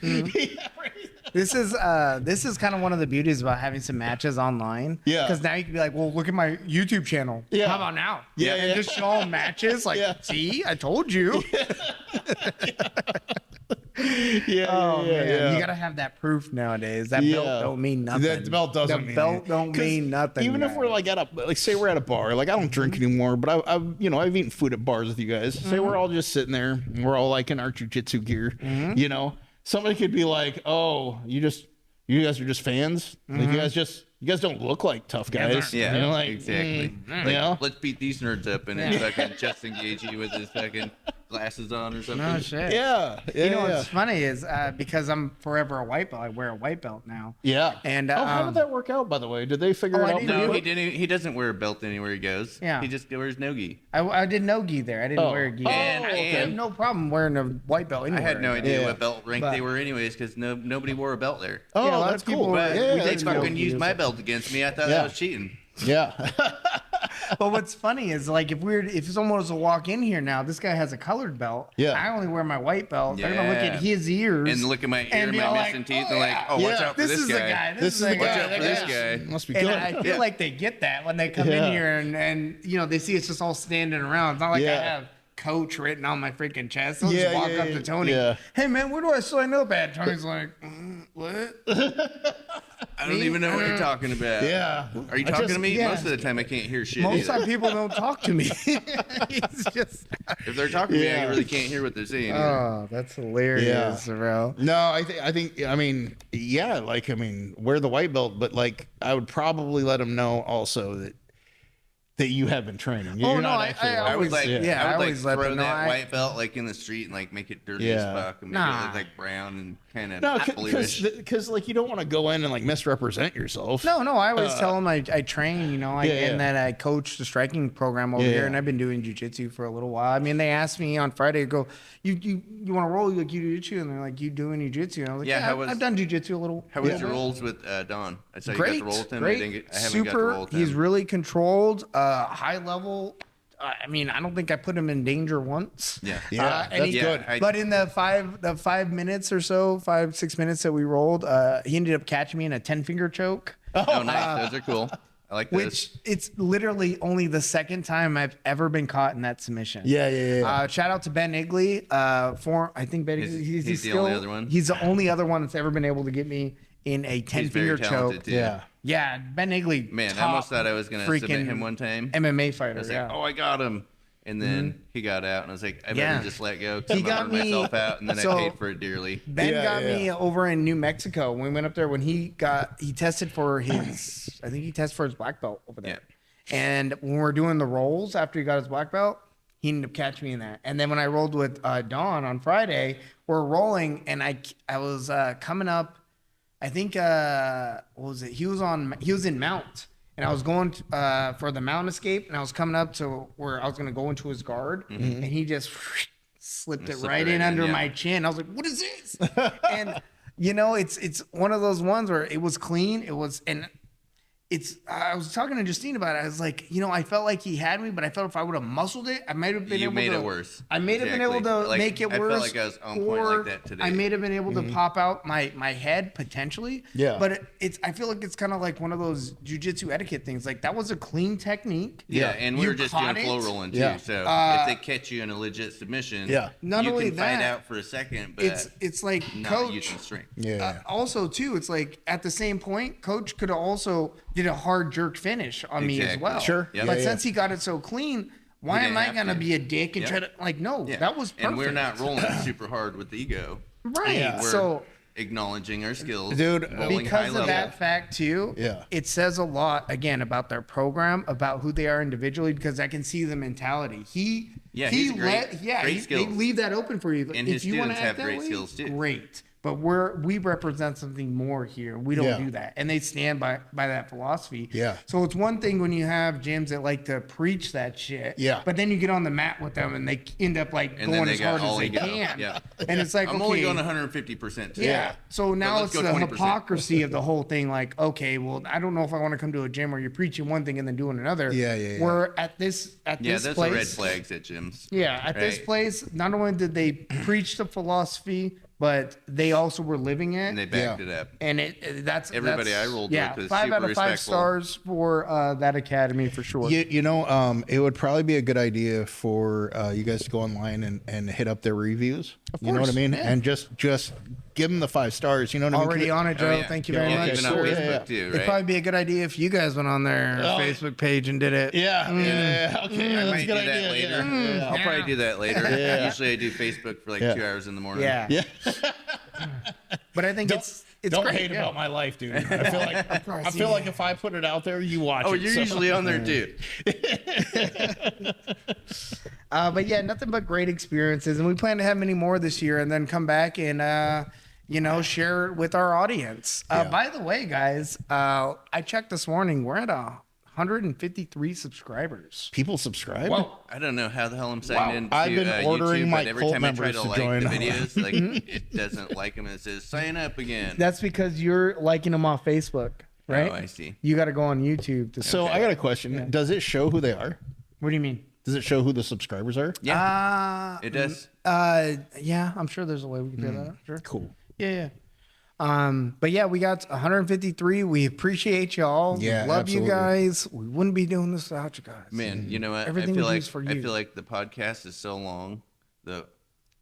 This is kind of one of the beauties about having some matches online. Yeah. Because now you can be like, well, look at my YouTube channel. Yeah. How about now? Yeah, And yeah. just show them matches. Like, Yeah. see, I told you. Yeah. Oh man, yeah. you gotta have that proof nowadays. That belt don't mean nothing. That belt doesn't The mean belt anything. don't 'Cause mean nothing. Even if we're like say we're at a bar, like I don't drink anymore, but I've eaten food at bars with you guys. Say we're all just sitting there, and we're all like in our jiu-jitsu gear, somebody could be like, "Oh, you guys are just fans. Like you guys don't look like tough guys." Yeah, You know, like, exactly. you know? Let's beat these nerds up and then fucking just engage you with his fucking glasses on or something. no shit. Yeah. You know yeah. what's funny is because I'm forever a white belt. I wear a white belt now. Yeah. And how did that work out, by the way? Did they figure Oh, it I out? didn't No, do he it. didn't. He doesn't wear a belt anywhere he goes. Yeah. He just wears no-gi. I did no gi there. I didn't Oh. wear a gi. Oh, And- I have and- no problem wearing a white belt I anywhere. had no idea Yeah. what belt rank But- they were anyways because nobody wore a belt there. Oh, Yeah, a lot that's of people cool. were- But Yeah, they that's cool. fucking used my belt against me. I thought Yeah. that was cheating. Yeah. But what's funny is like if someone was to walk in here now, this guy has a colored belt. Yeah. I only wear my white belt. They're gonna look Yeah. at his ears And look at my ear and and be my all missing like, teeth oh, and like, yeah. oh, watch Yeah. out for This this is the guy. guy. This is the the guy. Watch out for this Yeah. guy. Must be And good. I feel Yeah. like they get that when they come Yeah. in here and they see it's just all standing around. It's not like I Yeah. have coach written on my freaking chest. They'll Yeah, just walk yeah, up yeah. to Tony. Yeah. Hey man, where do I sign up at? Tony's like, what? I don't even know what you're talking about. Yeah. Are you I talking just- to me? yeah. Most of the time, I can't hear shit. Most either. time people don't talk to me. It's just, If they're talking to me, Yeah. I really can't hear what they're saying. either. oh, that's hilarious, bro. No, I think, yeah, like, wear the white belt, but like, I would probably let them know also that you have been training. You're Oh, no, not I actually- I would like, yeah, I I would always like let throw them know that I- white belt like in the street and like make it dirty Yeah. as fuck and make it Nah. look like brown and kind of No, bluish. because like you don't want to go in and like misrepresent yourself. No, I always tell them I train, Yeah, yeah. and that I coach the striking program over Yeah, here, yeah. and I've been doing jujitsu for a little while. I mean, they asked me on Friday, go, you want to roll? You like jujitsu? And they're like, you doing jujitsu? And I was like, Yeah, yeah, how was- I've done jujitsu a little. How was little your bit." rolls with Don? I saw you Great, got to roll with him. great, I haven't got to super. roll with him. He's really controlled, high level. I mean, I don't think I put him in danger once. Yeah. Yeah, and that's he- good. But in the 5 minutes or so, 5-6 minutes that we rolled, he ended up catching me in a 10-finger choke. Oh, nice. Those are cool. I like those. Which it's literally only the second time I've ever been caught in that submission. Yeah. Shout out to Ben Igley. I think Ben Igley. He's the still, only other one? He's the only other one that's ever been able to get me in a He's 10-finger very talented choke. too. Yeah. Yeah, Ben Igley. Man, I top almost thought I was gonna submit freaking him one time. MMA I fighter. was Yeah. like, oh, I got him. And then he got out, and I was like, I better Yeah. just let go. 'Cause He I'm gonna got burn me- myself out, and then so- I paid for it dearly. Ben Yeah, got yeah. me over in New Mexico when we went up there. When he tested for his, I think he tested for his black belt over there. And when we were doing the rolls after he got his black belt, he ended up catching me in that. And then when I rolled with Dawn on Friday, we're rolling, and I was coming up. I think what was it? He was in mount, and I was going for the mount escape, and I was coming up to where I was going to go into his guard, and he just slipped it right in under my chin. I was like, "What is this?" And it's one of those ones where it was clean. I was talking to Justine about it. I was like, I felt like he had me, but I felt if I would have muscled it, I might have been You able made to. it worse. I may have been able Exactly. to Like, make it I felt worse. like I was on point or like that today. I may have been able to pop out my head potentially. Yeah. But I feel like it's kind of like one of those jujitsu etiquette things. Like that was a clean technique. Yeah, and we You were just doing caught flow it? rolling too. Yeah. So if they catch you in a legit submission, Yeah. Not you only can fight that, out for a second, but It's like not coach. using strength. Yeah. Also, too, it's like at the same point, coach could have also did a hard jerk finish on me as Exactly. well. Sure. Yep. But Yeah, since he got it so clean, why didn't am I have gonna to. be a dick and Yeah. try to no? Yeah. That was perfect. And we're not rolling super hard with the ego. right. Yeah. So acknowledging our skills, Dude, bowling high Because of level. that fact too, Yeah. it says a lot again about their program, about who they are individually, because I can see the mentality. Yeah, he's great- great they skills. leave that open for you. And if his you want to students act have that great way, skills, too. great. But we represent something more here. We don't Yeah. do that, and they stand by that philosophy. Yeah. So it's one thing when you have gyms that like to preach that shit. Yeah. But then you get on the mat with them, and they end up like And then going they as got hard as all they ego. can. Yeah. And it's like, I'm okay, only going 150% today. yeah. So now let's it's go the 20%. hypocrisy of the whole thing. Like, okay, well, I don't know if I want to come to a gym where you're preaching one thing and then doing another. Yeah. Where at this Yeah, this that's place, the red flags at gyms. yeah, at this Right. place, not only did they preach the philosophy, but they also were living it. And they backed Yeah. it up. And that's Everybody that's- I rolled yeah, with was 5 out super of 5 respectful. stars for that academy for sure. It would probably be a good idea for you guys to go online and hit up their reviews. You know what I course, mean? yeah. And just give them the 5 stars. You know what I mean? Already on it, Joe. Oh, yeah. Thank you Yeah, very yeah, much. even on Sure, Facebook yeah. too, It'd right? probably be a good idea if you guys went on their Oh. Facebook page and did it. Yeah. Okay. I that's a might do good that idea. later. Yeah. I'll probably do that later. Yeah. Usually I do Facebook for like Yeah. 2 hours in the morning. Yeah. Yeah. But I think it's Don't great. hate yeah. about my life, dude. I feel like if I put it out there, you watch Oh, it. you're so- usually on there too. But yeah, nothing but great experiences, and we plan to have many more this year, and then come back and share it with our audience. Yeah. By the way, guys, I checked this morning. We're at 153 subscribers. people subscribe. I don't know how the hell I'm signed in to I've been ordering YouTube, my but every cult time I try members to to like join. the videos, like it doesn't like them. It says sign up again. That's because you're liking them off Facebook, right? Oh, I see. You got to go on YouTube to. So I got a question. Does it show who they are? What do you mean? Does it show who the subscribers are? Yeah, it does. Yeah, I'm sure there's a way we can figure that out. Sure. Cool. Yeah. But yeah, we got 153. We appreciate y'all. Yeah, Love absolutely. you guys. We wouldn't be doing this without you guys. Man, you know what? Everything I feel we do like is for I you. feel like the podcast is so long. The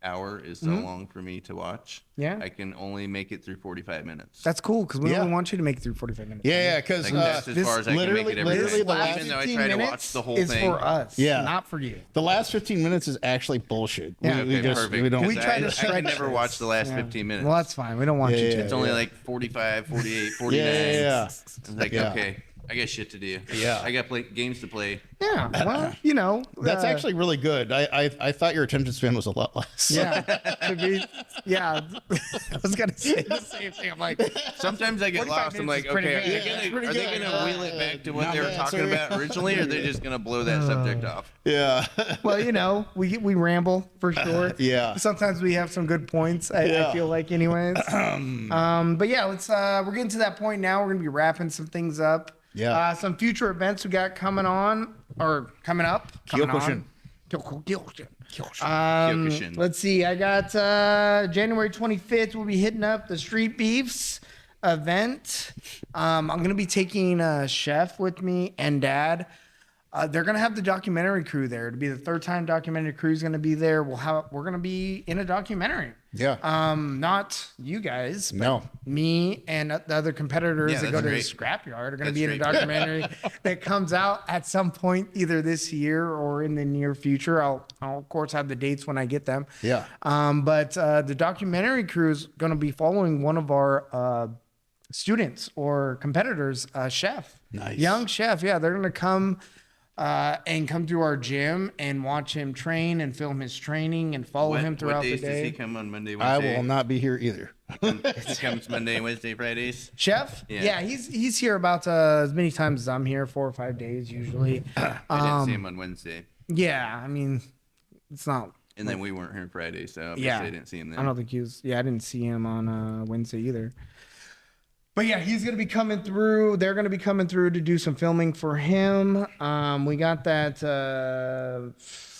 hour is so long for me to watch. Yeah. I can only make it through 45 minutes. That's cool because we Yeah. only want you to make it through 45 minutes. Yeah, because Like that's as far as I can make literally- it every literally day. the last Even though I 15 try to watch minutes the whole is thing. for us, Yeah. not for you. the last 15 minutes is actually bullshit. Yeah. we Okay, just perfect. we don't. 'cause We try to I stretch can never this. watch the last Yeah. 15 minutes. Well, that's fine. We don't want Yeah, you yeah, to. It's only like 45, 48, 49. Yeah. It's like, Yeah. okay, I got shit to do. Yeah. I got games to play. Yeah. Well, That's actually really good. I thought your attention span was a lot less. Yeah. To be, yeah. I was gonna say the same thing. I'm like, Sometimes I get 45 lost. I'm minutes like, is pretty okay, good. are That's they pretty gonna good. wheel it back to what Not they were bad, talking sir. about originally, or are they just gonna blow that subject off? Yeah. well, we ramble for sure. Yeah. Sometimes we have some good points. I Yeah. feel like, anyways. But yeah, we're getting to that point now. We're gonna be wrapping some things up. Yeah. Some future events we got coming up. Coming Kyokushin. on. Kyokushin. Kyokushin. Let's see. I got January 25th. We'll be hitting up the Street Beefs event. I'm gonna be taking Chef with me and Dad. They're gonna have the documentary crew there. It'll be the third time documentary crew's gonna be there. We're gonna be in a documentary. Yeah. Not you guys, but No. me and the other competitors Yeah, that go to that's the great. scrapyard are gonna That's be in a great. documentary that comes out at some point either this year or in the near future. I'll of course have the dates when I get them. Yeah. But the documentary crew is gonna be following one of our students or competitors, Chef. Nice. Young Chef. Yeah, they're gonna come and come through our gym and watch him train and film his training and follow him What throughout the days does he day. come on Monday, I Wednesday? will not be here either. He comes Monday, Wednesday, Fridays. Chef? Yeah. Yeah, he's here about as many times as I'm here, 4 or 5 days usually. I didn't see him on Wednesday, Yeah, I mean, it's not. and then we weren't here Friday, so obviously Yeah, I didn't see him then. I don't think he was. Yeah, I didn't see him on Wednesday either. But yeah, he's gonna be coming through. They're gonna be coming through to do some filming for him. We got that.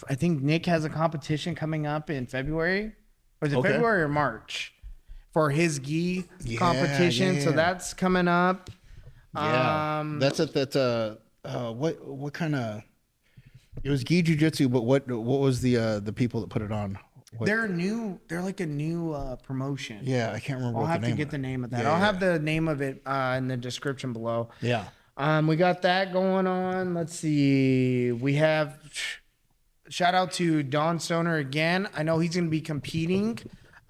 I think Nick has a competition coming up in February. Or is it Okay. February or March for his gi Yeah, competition? So yeah. that's coming up. Yeah. That's at that. What kind of? It was gi jiu-jitsu, but what was the people that put it on? What, They're new. They're like a new promotion. yeah, I can't remember. I'll what have the to name get of the it. name of that. Yeah, I'll yeah. have the name of it in the description below. Yeah. We got that going on. Let's see. We have shout out to Don Stoner again. I know he's going to be competing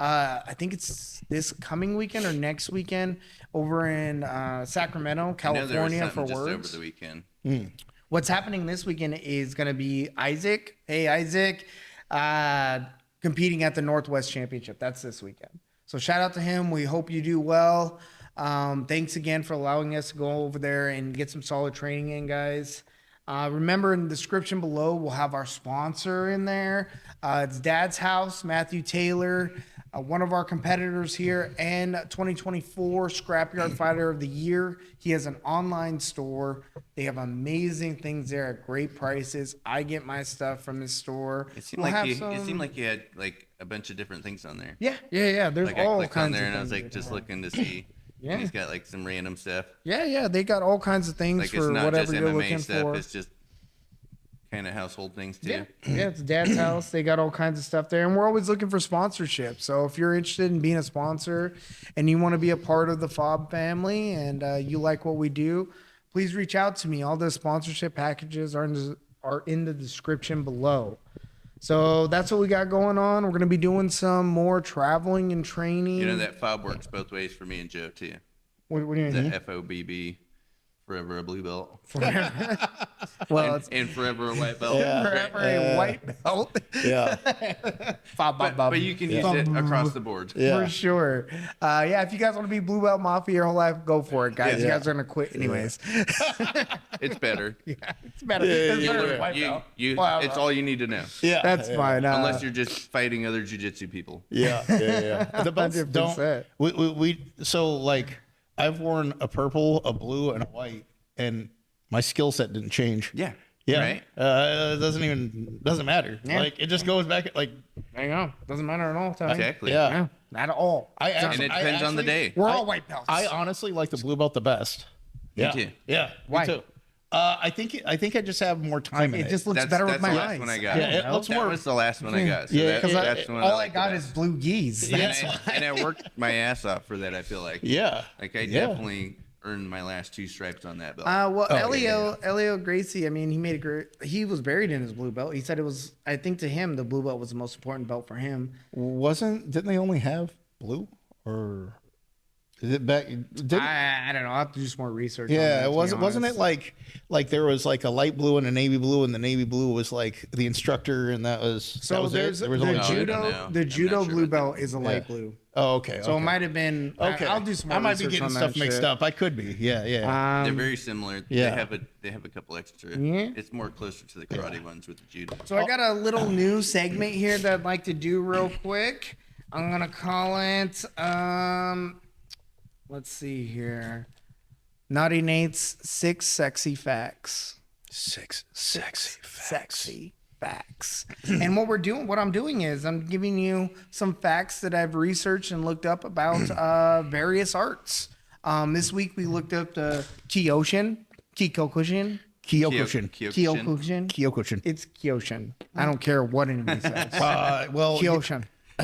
I think it's this coming weekend or next weekend over in Sacramento, I know there was California for something just over Words. the weekend. What's happening this weekend is going to be Isaac. Hey, Isaac, competing at the Northwest Championship. That's this weekend. So shout out to him. We hope you do well. Thanks again for allowing us to go over there and get some solid training in, guys. Remember, in the description below, we'll have our sponsor in there. It's Dad's House, Matthew Taylor, one of our competitors here, and 2024 Scrapyard Fighter of the Year. He has an online store. They have amazing things there at great prices. I get my stuff from his store. It seemed like you had like a bunch of different things on there. Yeah. There's Like I all clicked kinds on there of and I was things like they just have. looking to see. Yeah. And he's got like some random stuff. Yeah, they got all kinds of things Like it's for not whatever just you're MMA looking stuff. for. It's just kind of household things too. Yeah, it's Dad's House. They got all kinds of stuff there, and we're always looking for sponsorship. So if you're interested in being a sponsor and you want to be a part of the F.A.W.B family and you like what we do, please reach out to me. All the sponsorship packages are in the description below. So that's what we got going on. We're going to be doing some more traveling and training. You know that F.A.W.B works both ways for me and Joe too. What do you The mean? F.A.W.B. Forever a blue belt. Well, and forever a white belt. forever a white belt. Yeah. But you can use it across the board. Yeah. For sure. Yeah, if you guys want to be Blue Belt Mafia your whole life, go for it, guys. Yeah. You guys are going to quit anyways. It's better. It's better. Yeah, It's yeah, better yeah. than white belt. Wow. It's all you need to know. Yeah. That's fine. Unless you're just fighting other jiu-jitsu people. Yeah. The belts 100%. don't. We so like I've worn a purple, a blue, and a white, and my skill set didn't change. Yeah. Yeah. Right? It doesn't matter. Yeah. Like it just goes back like There you go. Doesn't matter at all, Tony. Exactly. yeah. Yeah, not at all. And it depends on the day. We're all white belts. I honestly like the blue belt the best. Me Yeah. too. Yeah. Why? Me too. I think I just have more time in it it. just looks That's better the with my last eyes. one I got. Yeah, it looks that more- was the last one I got. So Yeah, that's the one all I like got the is best. blue geese. And I worked my ass off for that, I feel like. Yeah. Like I Yeah. definitely earned my last 2 stripes on that belt. Well, yeah. Elio Gracie, I mean, he made a great. He was buried in his blue belt. He said it was. I think to him, the blue belt was the most important belt for him. Didn't they only have blue or is it back? I don't know. I'll have to do some more research. on that, Yeah, to be wasn't it honest. like there was like a light blue and a navy blue, and the navy blue was like the instructor, and that was So that was there's it? There was the only No, I two? don't know. judo. The I'm judo not sure blue about belt that. is a light blue. Oh, okay. So okay. it might have been. Okay, I'll do some more I might be research getting on stuff that mixed shit. up. I could be. Yeah. They're very similar. yeah. They have a couple extra. Yeah. It's more closer to the karate ones with the judo. So I got a little new segment here that I'd like to do real quick. I'm gonna call it. Let's see here. Naughty Nate's 6 sexy facts. Six sexy facts. Sexy facts. And what I'm doing is I'm giving you some facts that I've researched and looked up about various arts. This week we looked up the Kyokushin. Kyokushin. Kyokushin. It's Kyoshin. I don't care what anybody says. Well, Kyoshin.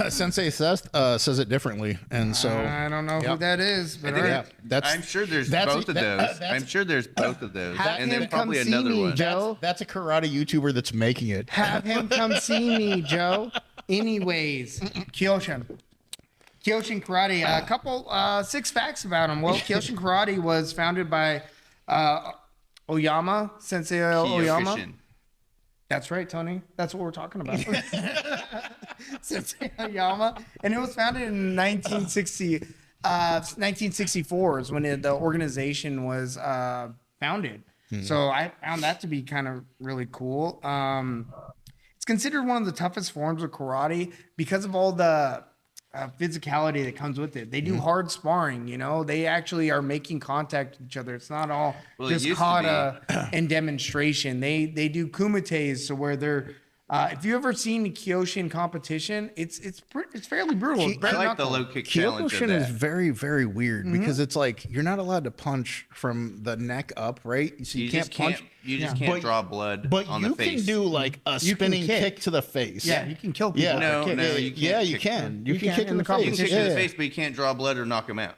Sensei Seth says it differently, and so I don't know who Yep. that is, but I think all right. that's I'm sure there's that's- both of that- those. that's- I'm sure there's both of those. Have And him there's come probably see another me, one. Joe. that's a karate YouTuber that's making it. Have him come see me, Joe. Anyways, Kyoshin. Kyoshin Karate. A couple, 6 facts about him. Well, Kyoshin Karate was founded by Oyama, Sensei Oyama. Kyokushin. That's right, Tony. That's what we're talking about. Sensei Oyama. And it was founded in 1964 is when the organization was founded. So I found that to be kind of really cool. It's considered one of the toughest forms of karate because of all the physicality that comes with it. They do hard sparring, you know. They actually are making contact with each other. It's not all Well, it just used to kata and demonstration. They do kumites, so where they're if you ever seen the Kyoshin competition, it's fairly brutal. It's I bare like the knuckle. low kick challenge of Kyokushin is that. very, very weird because it's like you're not allowed to punch from the neck up, right? So you, can't punch. You just Yeah. can't But- draw blood But on you the face. can do like a You can spinning kick. kick to the face. Yeah, you can kill people. Yeah, with a No, kick. no, you can't yeah, you kick can. You You can can kick in in the the face. You can kick competition. to the Yeah. face, but you can't draw blood or knock him out.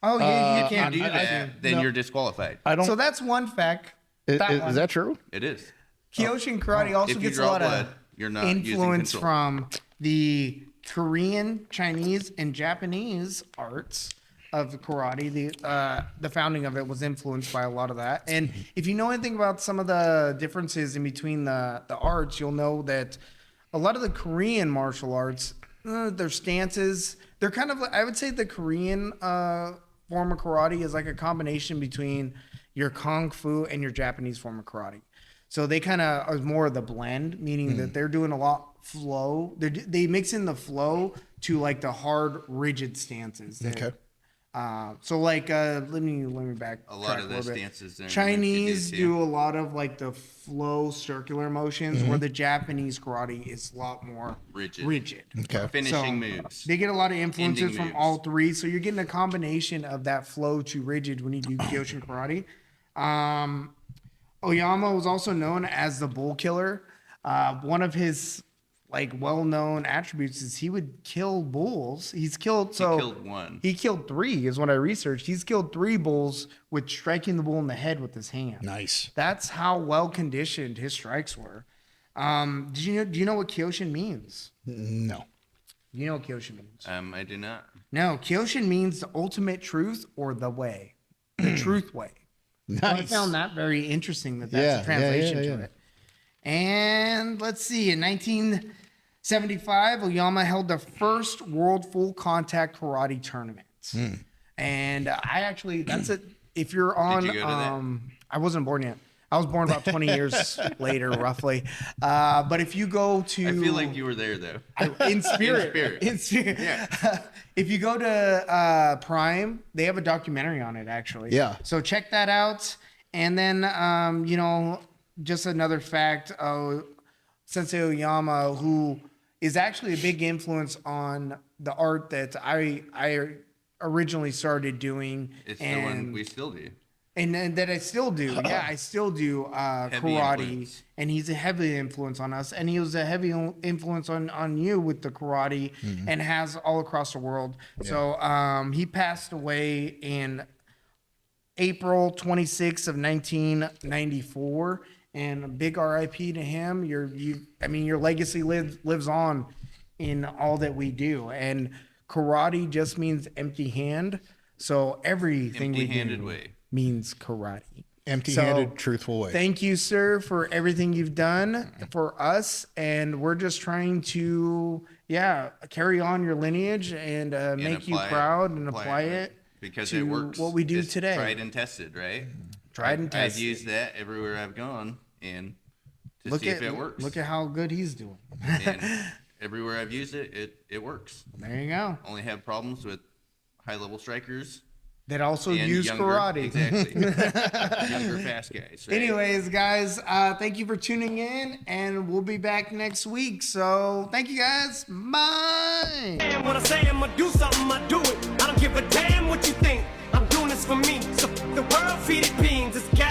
Oh yeah, you If can. you do that, then no. you're disqualified. I don't. So that's one fact. is, That is one. that true? It is. Kyoshin Karate also If you gets a draw lot blood, of you're not using influence control. from the Korean, Chinese, and Japanese arts of karate. The founding of it was influenced by a lot of that. And if you know anything about some of the differences in between the arts, you'll know that a lot of the Korean martial arts, their stances, they're kind of, I would say the Korean form of karate is like a combination between your Kung Fu and your Japanese form of karate. So they kind of are more of the blend, meaning that they're doing a lot flow. They mix in the flow to like the hard, rigid stances. Okay. So like let me back A lot of a those little bit. stances. Chinese do a lot of like the flow circular motions, where the Japanese karate is a lot more rigid. Okay. Finishing moves. They get a lot of influences Ending from moves. all three, so you're getting a combination of that flow to rigid when you do Kyoshin karate. Oyama was also known as the bull killer. One of his like well-known attributes is he would kill bulls. He killed one. He killed 3 is what I researched. He's killed 3 bulls with striking the bull in the head with his hand. Nice. That's how well conditioned his strikes were. Do you know what Kyoshin means? No. You know what Kyoshin means? I do not. No, Kyoshin means the ultimate truth or the way, the truth way. Nice. So I found that very interesting that that's a translation to it. And let's see, in 1975, Oyama held the first world full contact karate tournament. And I actually, that's it. If you're on, Did you go to that? I wasn't born yet. I was born about 20 years later, roughly. But if you go to, I feel like you were there though. in spirit. In spirit. Yeah. If you go to Prime, they have a documentary on it, actually. Yeah. So check that out. And then, just another fact, Sensei Oyama, who is actually a big influence on the art that I originally started doing. It's the one we still do. And that I still do. Yeah, I still do karate. Influence. And he's a heavy influence on us. And he was a heavy influence on you with the karate and has all across the world. Yeah. So he passed away in April 26th of 1994. And a big RIP to him. Your legacy lives on in all that we do. And karate just means empty hand. So everything we do way. means karate. Empty-handed, truthful way. Thank you, sir, for everything you've done for us. And we're just trying to, carry on your lineage and make you proud and apply it because to it works. What we do it's today. Tried and tested, right? Tried and tested. I've used that everywhere I've gone and to see if it works. Look at how good he's doing. And everywhere I've used it, it works. There you go. Only have problems with high-level strikers. That also And use younger, karate. Exactly. Younger, fast guys. Right? Anyways, guys, thank you for tuning in, and we'll be back next week. So thank you, guys. Bye. And when I say I'm gonna do something, I do it. I don't give a damn what you think. I'm doing this for me. So the world feed it beans. It's got